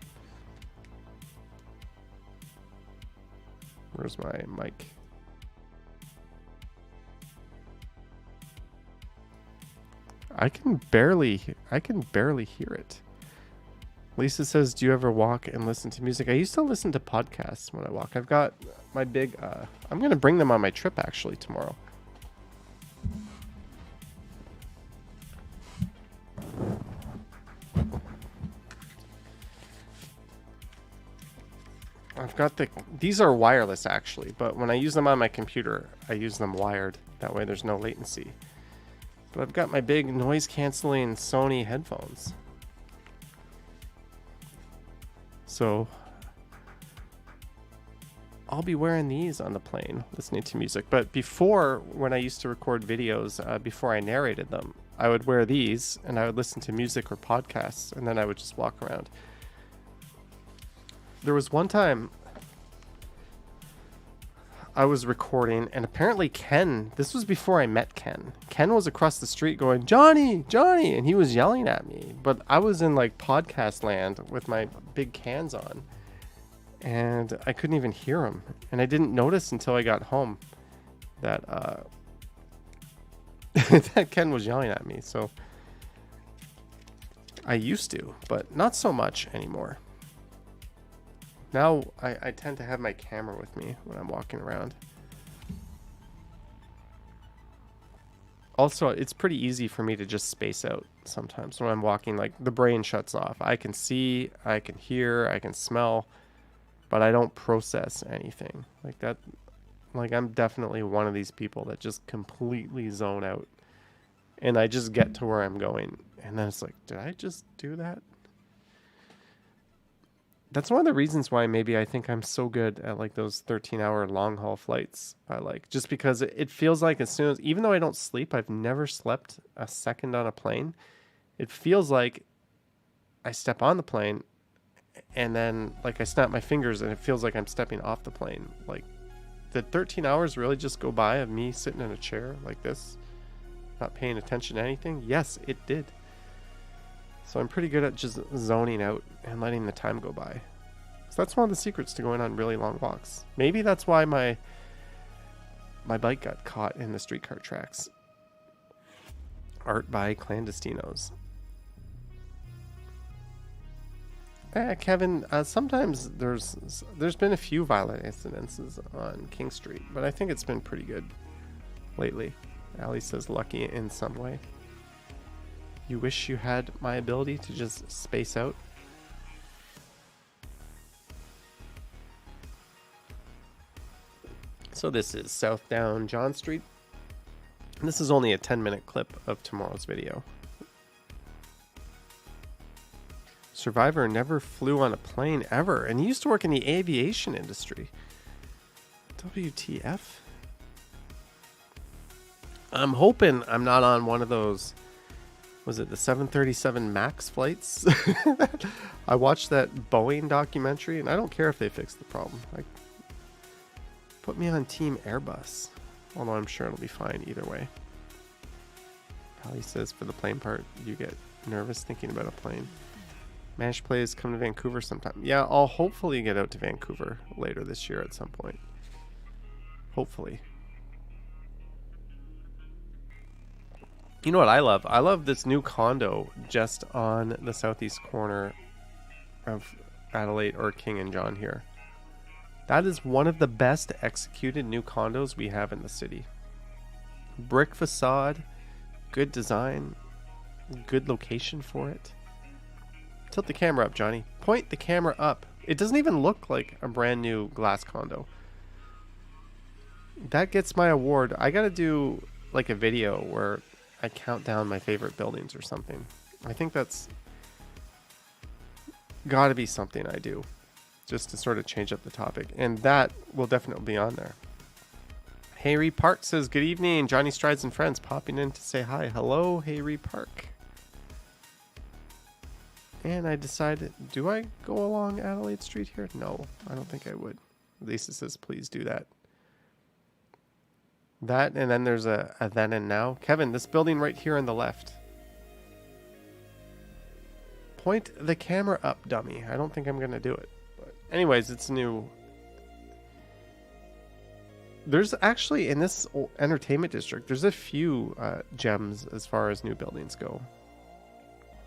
A: Where's my mic? I can barely hear it. Lisa says, do you ever walk and listen to music? I used to listen to podcasts when I walk. I've got my big, I'm going to bring them on my trip actually tomorrow. I've got these are wireless actually, but when I use them on my computer, I use them wired. That way there's no latency. But I've got my big noise canceling Sony headphones. So I'll be wearing these on the plane, listening to music. But before, when I used to record videos, before I narrated them, I would wear these and I would listen to music or podcasts, and then I would just walk around. There was one time I was recording, and apparently Ken, this was before I met Ken. Ken was across the street going, Johnny, Johnny, and he was yelling at me. But I was in like podcast land with my big cans on, and I couldn't even hear him. And I didn't notice until I got home that that Ken was yelling at me. So I used to, but not so much anymore. Now I tend to have my camera with me when I'm walking around. Also, it's pretty easy for me to just space out sometimes when I'm walking. Like, the brain shuts off. I can see, I can hear, I can smell. but I don't process anything like that. Like, I'm definitely one of these people that just completely zone out, and I just get to where I'm going, and then it's like, did I just do that? That's one of the reasons why maybe I think I'm so good at like those 13-hour long haul flights. I like, just because it feels like as soon as, even though I don't sleep, I've never slept a second on a plane. It feels like I step on the plane and then like I snap my fingers and it feels like I'm stepping off the plane. Like, did 13 hours really just go by of me sitting in a chair like this, not paying attention to anything? Yes, it did. So I'm pretty good at just zoning out and letting the time go by. So that's one of the secrets to going on really long walks. Maybe that's why my bike got caught in the streetcar tracks. Art by clandestinos. Kevin, sometimes there's been a few violent incidences on King Street, but I think it's been pretty good lately. Ali says lucky in some way. You wish you had my ability to just space out. So this is South Down John Street. And this is only a 10-minute clip of tomorrow's video. Survivor never flew on a plane ever, and he used to work in the aviation industry. WTF? I'm hoping I'm not on one of those, was it the 737 MAX flights? I watched that Boeing documentary, and I don't care if they fix the problem. Like, put me on Team Airbus, although I'm sure it'll be fine either way. Pally says for the plane part, you get nervous thinking about a plane. Managed plays come to Vancouver sometime. Yeah, I'll hopefully get out to Vancouver later this year at some point. Hopefully. You know what I love? I love this new condo just on the southeast corner of Adelaide or King and John here. That is one of the best executed new condos we have in the city. Brick facade, good design, good location for it. Tilt the camera up, Johnny. Point the camera up. It doesn't even look like a brand new glass condo. That gets my award. I gotta do like a video where I count down my favorite buildings or something. I think that's gotta be something I do, just to sort of change up the topic. And that will definitely be on there. Hayrie Park says, good evening. Johnny Strides and friends popping in to say hi. Hello, Hayrie Park. And I decided, do I go along Adelaide Street here? No, I don't think I would. Lisa says, please do that. That, and then there's a then and now. Kevin, this building right here on the left. Point the camera up, dummy. I don't think I'm going to do it. But anyways, it's new. There's actually, in this entertainment district, there's a few gems as far as new buildings go.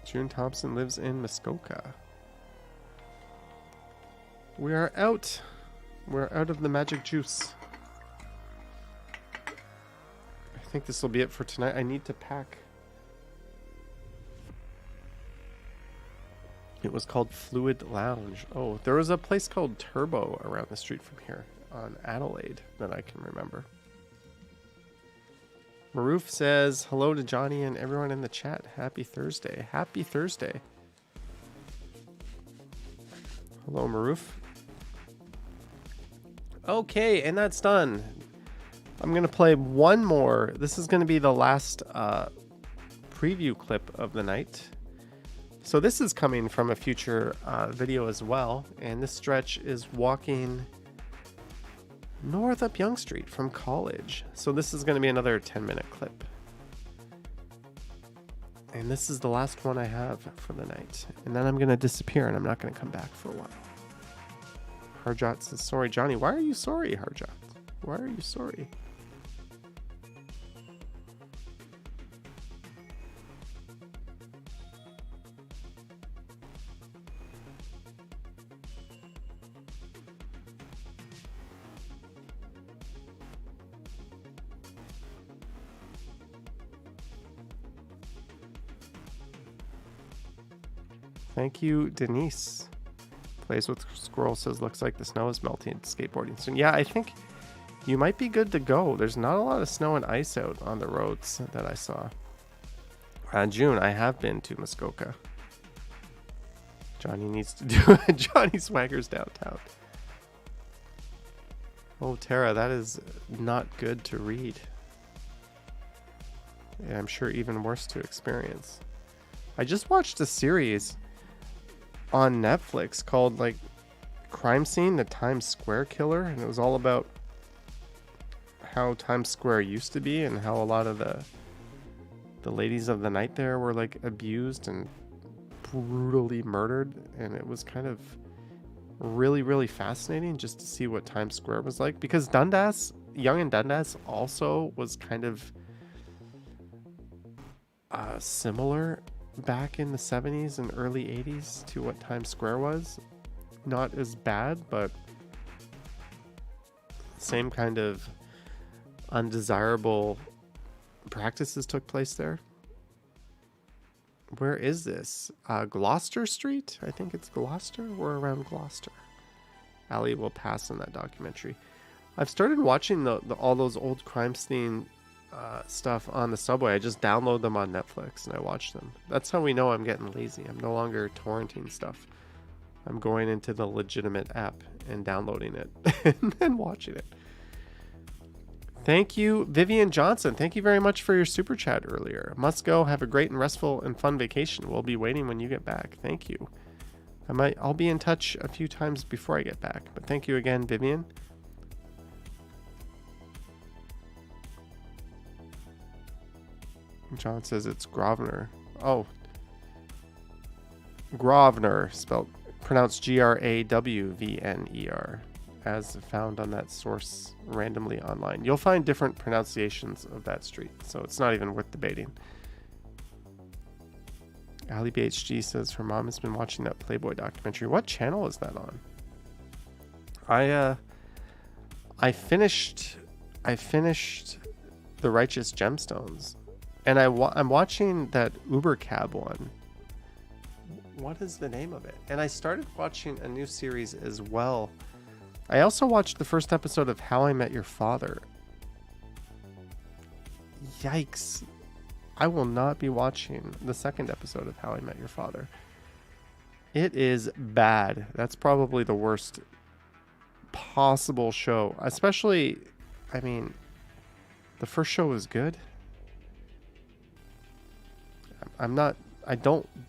A: June Thompson lives in Muskoka. We are out. We're out of the magic juice. I think this will be it for tonight. I need to pack. It was called Fluid Lounge. Oh, there was a place called Turbo around the street from here on Adelaide that I can remember. Maroof says, hello to Johnny and everyone in the chat. Happy Thursday. Happy Thursday. Hello, Maroof. Okay, and that's done. I'm going to play one more. This is going to be the last preview clip of the night. So this is coming from a future video as well. And this stretch is walking north up Yonge Street from College. So this is going to be another 10-minute clip. And this is the last one I have for the night. And then I'm going to disappear and I'm not going to come back for a while. Harjot says, sorry, Johnny. Why are you sorry, Harjot? Why are you sorry? Thank you, Denise. Plays with Squirrel says, looks like the snow is melting skateboarding soon. Yeah, I think you might be good to go. There's not a lot of snow and ice out on the roads that I saw. June, I have been to Muskoka. Johnny needs to do Johnny Swaggers downtown. Oh, Tara, that is not good to read. And I'm sure even worse to experience. I just watched a series on Netflix called like Crime Scene, the Times Square Killer, and it was all about how Times Square used to be and how a lot of the ladies of the night there were like abused and brutally murdered, and it was kind of really, really fascinating just to see what Times Square was like, because Dundas, Young and Dundas also was kind of similar back in the 70s and early 80s to what Times Square was. Not as bad, but same kind of undesirable practices took place there. Where is this? Gloucester Street? I think it's Gloucester. We're around Gloucester. Ali will pass on that documentary. I've started watching all those old crime scene stuff on the subway. I just download them on Netflix and I watch them. That's how we know I'm getting lazy. I'm no longer torrenting stuff. I'm going into the legitimate app and downloading it and then watching it. Thank you, Vivian Johnson. Thank you very much for your super chat earlier. Must go. Have a great and restful and fun vacation. We'll be waiting when you get back. Thank you. I'll be in touch a few times before I get back. But thank you again, Vivian. John says it's Grosvenor. Oh. Grosvenor, pronounced Grawvner, as found on that source randomly online. You'll find different pronunciations of that street, so it's not even worth debating. Ali BHG says her mom has been watching that Playboy documentary. What channel is that on? I finished The Righteous Gemstones, and I'm watching that Uber cab one. What is the name of it? And I started watching a new series as well. I also watched the first episode of How I Met Your Father. Yikes. I will not be watching the second episode of How I Met Your Father. It is bad. That's probably the worst possible show. Especially, I mean, the first show was good. I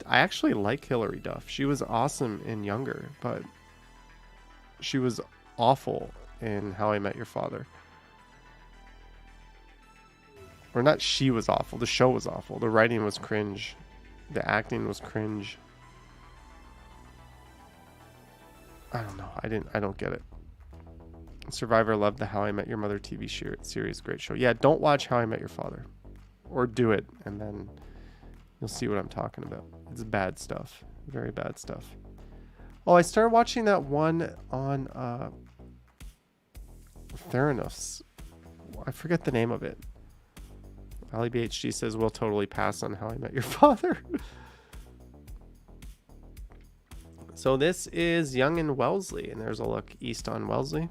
A: actually like Hilary Duff. She was awesome in Younger, but she was awful in How I Met Your Father. Or not, she was awful. The show was awful. The writing was cringe. The acting was cringe. I don't know. I don't get it. Survivor loved the How I Met Your Mother TV series. Great show. Yeah, don't watch How I Met Your Father. Or do it, and then you'll see what I'm talking about. It's bad stuff. Very bad stuff. Oh, I started watching that one on Theranos. I forget the name of it. Ali BHG says we'll totally pass on How I Met Your Father. So this is Young and Wellesley, and there's a look east on Wellesley.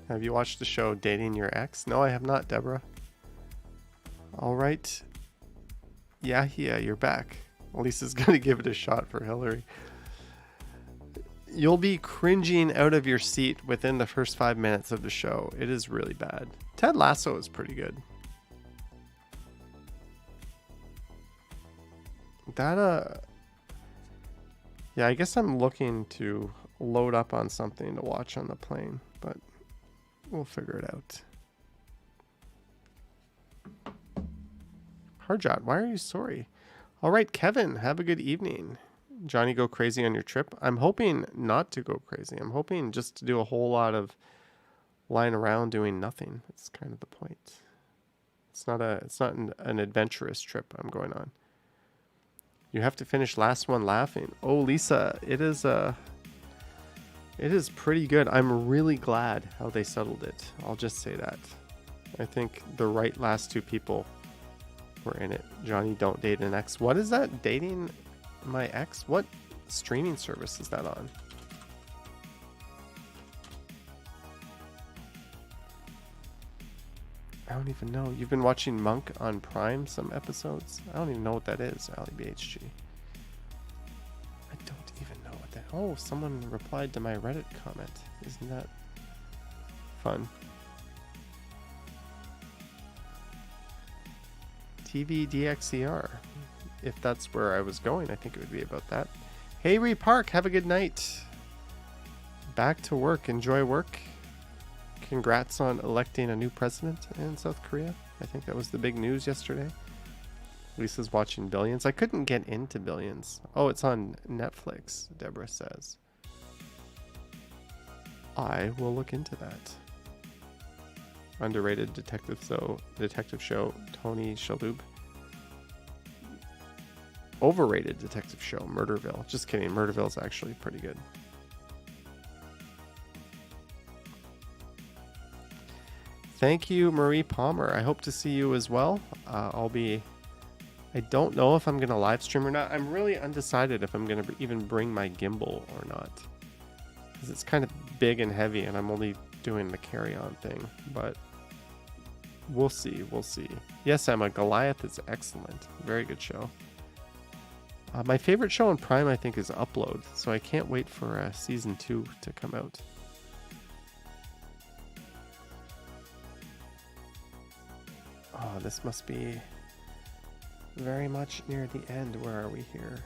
A: Have you watched the show Dating Your Ex? No, I have not, Deborah. All right. Yeah, you're back. Lisa's going to give it a shot for Hillary. You'll be cringing out of your seat within the first 5 minutes of the show. It is really bad. Ted Lasso is pretty good. Yeah, I guess I'm looking to load up on something to watch on the plane, but we'll figure it out. Harjot, why are you sorry? All right, Kevin, have a good evening. Johnny, go crazy on your trip? I'm hoping not to go crazy. I'm hoping just to do a whole lot of lying around doing nothing. That's kind of the point. It's not an adventurous trip I'm going on. You have to finish last one laughing. Oh, Lisa, it is pretty good. I'm really glad how they settled it. I'll just say that. I think the right last two people were in it. Johnny, don't date an ex. What is that? Dating my ex? What streaming service is that on? I don't even know. You've been watching Monk on Prime, some episodes? I don't even know what that is, Ali BHG. I don't even know what that... Oh, someone replied to my Reddit comment. Isn't that fun? TV DXCR. If that's where I was going, I think it would be about that. Hey, Ree Park, have a good night. Back to work. Enjoy work. Congrats on electing a new president in South Korea. I think that was the big news yesterday. Lisa's watching Billions. I couldn't get into Billions. Oh, it's on Netflix, Deborah says. I will look into that. Underrated detective show, Tony Shalhoub. Overrated detective show, Murderville. Just kidding, Murderville's actually pretty good. Thank you, Marie Palmer. I hope to see you as well. I don't know if I'm going to live stream or not. I'm really undecided if I'm going to even bring my gimbal or not. Because it's kind of big and heavy and I'm only doing the carry-on thing. But we'll see. We'll see. Yes, Emma, Goliath is excellent. Very good show. My favorite show on Prime, I think, is Upload. So I can't wait for season 2 to come out. Oh, this must be very much near the end. Where are we here?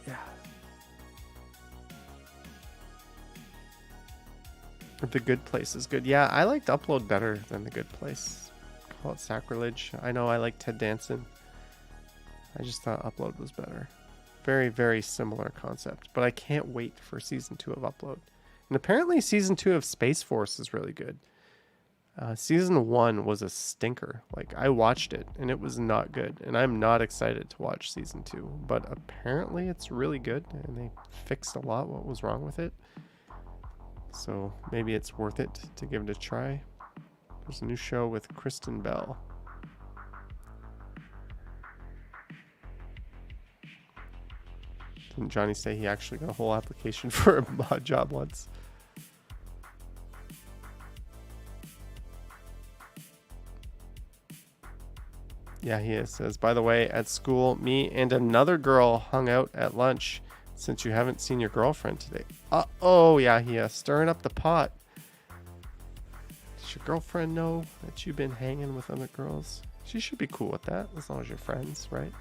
A: Yeah. The Good Place is good. Yeah, I liked Upload better than The Good Place. Call it sacrilege. I know I like Ted Danson. I just thought Upload was better. Very, very similar concept. But I can't wait for season 2 of Upload. And apparently season 2 of Space Force is really good. Season 1 was a stinker. Like, I watched it and it was not good. And I'm not excited to watch season 2. But apparently it's really good. And they fixed a lot what was wrong with it. So maybe it's worth it to give it a try. There's a new show with Kristen Bell. Didn't Johnny say he actually got a whole application for a mod job once? Yeah, he is. Says, by the way, at school, me and another girl hung out at lunch since you haven't seen your girlfriend today. Oh, yeah, he is. Stirring up the pot. Does your girlfriend know that you've been hanging with other girls? She should be cool with that, as long as you're friends, right?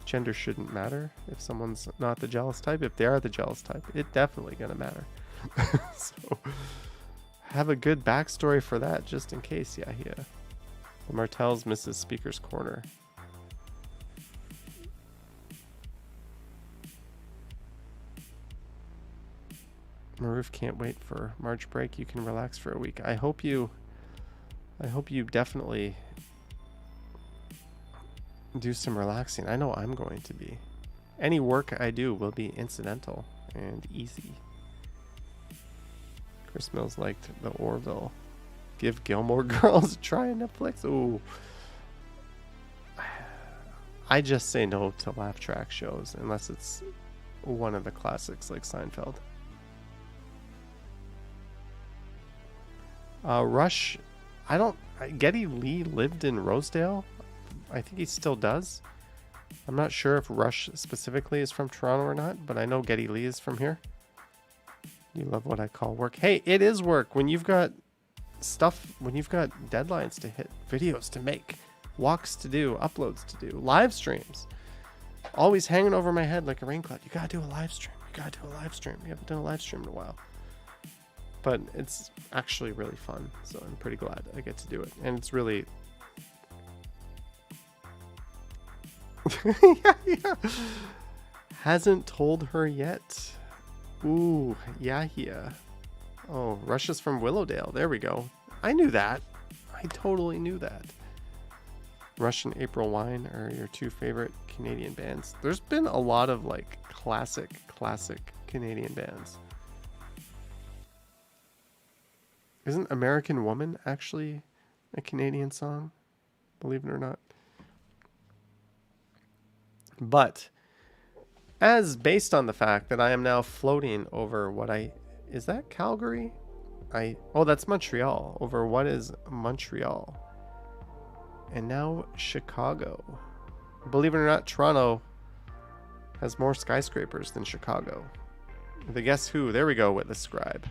A: Gender shouldn't matter if someone's not the jealous type. If they are the jealous type, it's definitely going to matter. So, have a good backstory for that, just in case. Yeah, yeah. The Martells Mrs. Speaker's Corner. Maroof can't wait for March break. You can relax for a week. I hope you definitely do some relaxing. I know I'm going to be. Any work I do will be incidental and easy. Chris Mills liked the Orville. Give Gilmore Girls a try on Netflix. Ooh. I just say no to laugh track shows unless it's one of the classics like Seinfeld. Rush, Geddy Lee lived in Rosedale. I think he still does. I'm not sure if Rush specifically is from Toronto or not, but I know Geddy Lee is from here. You love what I call work. Hey, it is work when you've got stuff, when you've got deadlines to hit, videos to make, walks to do, uploads to do, live streams. Always hanging over my head like a rain cloud. You gotta do a live stream. You gotta do a live stream. You haven't done a live stream in a while. But it's actually really fun, so I'm pretty glad I get to do it. And it's really... yeah. Hasn't told her yet. Ooh, yeah. Oh, Russia's from Willowdale. There we go. I knew that. I totally knew that. Rush and April Wine are your two favorite Canadian bands. There's been a lot of like classic Canadian bands. Isn't American Woman actually a Canadian song? Believe it or not. But as based on the fact that I am now floating over is that Calgary? Oh, that's Montreal. Over what is Montreal? And now Chicago. Believe it or not, Toronto has more skyscrapers than Chicago. The Guess Who. There we go with the scribe.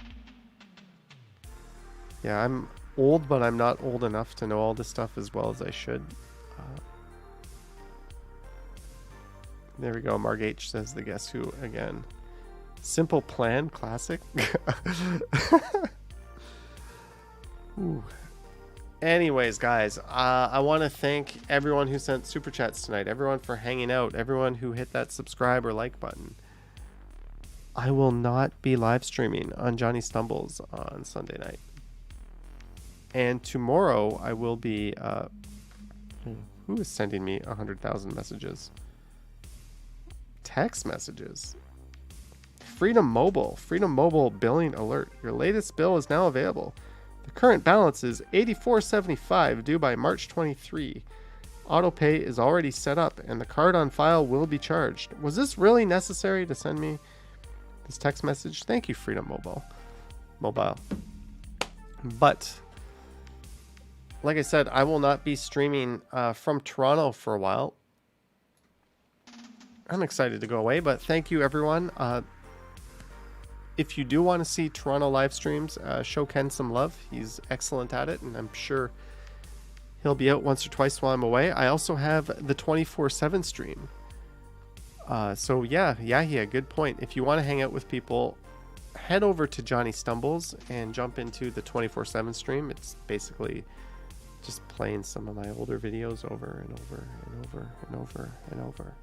A: Yeah, I'm old, but I'm not old enough to know all this stuff as well as I should. There we go. Marg H says the Guess Who again. Simple Plan classic. Ooh. Anyways, guys, I want to thank everyone who sent super chats tonight, everyone for hanging out, everyone who hit that subscribe or like button. I will not be live streaming on Johnny Stumbles on Sunday night. And tomorrow I will be... who is sending me 100,000 messages? Text messages. Freedom Mobile billing alert. Your latest bill is now available. The current balance is $84.75 due by March 23. Auto pay is already set up and the card on file will be charged. Was this really necessary to send me this text message? Thank you, Freedom Mobile. But like I said, I will not be streaming from Toronto for a while. I'm excited to go away, but thank you, everyone. If you do want to see Toronto live streams, show Ken some love. He's excellent at it, and I'm sure he'll be out once or twice while I'm away. I also have the 24/7 stream. So yeah, good point. If you want to hang out with people, head over to Johnny Stumbles and jump into the 24/7 stream. It's basically just playing some of my older videos over and over and over and over and over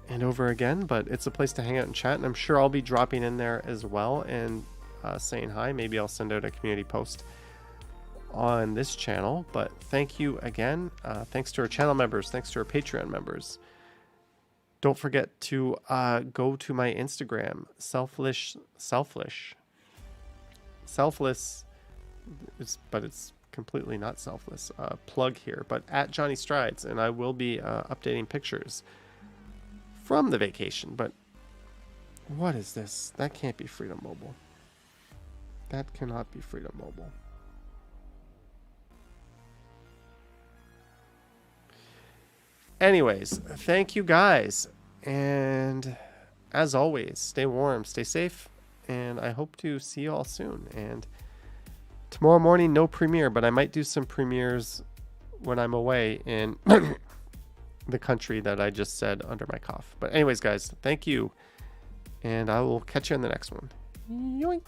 A: and over again, but it's a place to hang out and chat, and I'm sure I'll be dropping in there as well and saying hi. Maybe I'll send out a community post on this channel. But thank you again. Thanks to our channel members, thanks to our Patreon members. Don't forget to go to my Instagram, selfless, but it's completely not selfless. Plug here, but at Johnny Strides, and I will be updating pictures from the vacation. But what is this? That can't be Freedom Mobile. That cannot be Freedom Mobile. Anyways, thank you guys, and as always, stay warm, stay safe, and I hope to see you all soon. And tomorrow morning, no premiere, but I might do some premieres when I'm away in the country that I just said under my cough. But anyways, guys, thank you, and I will catch you in the next one. Yoink.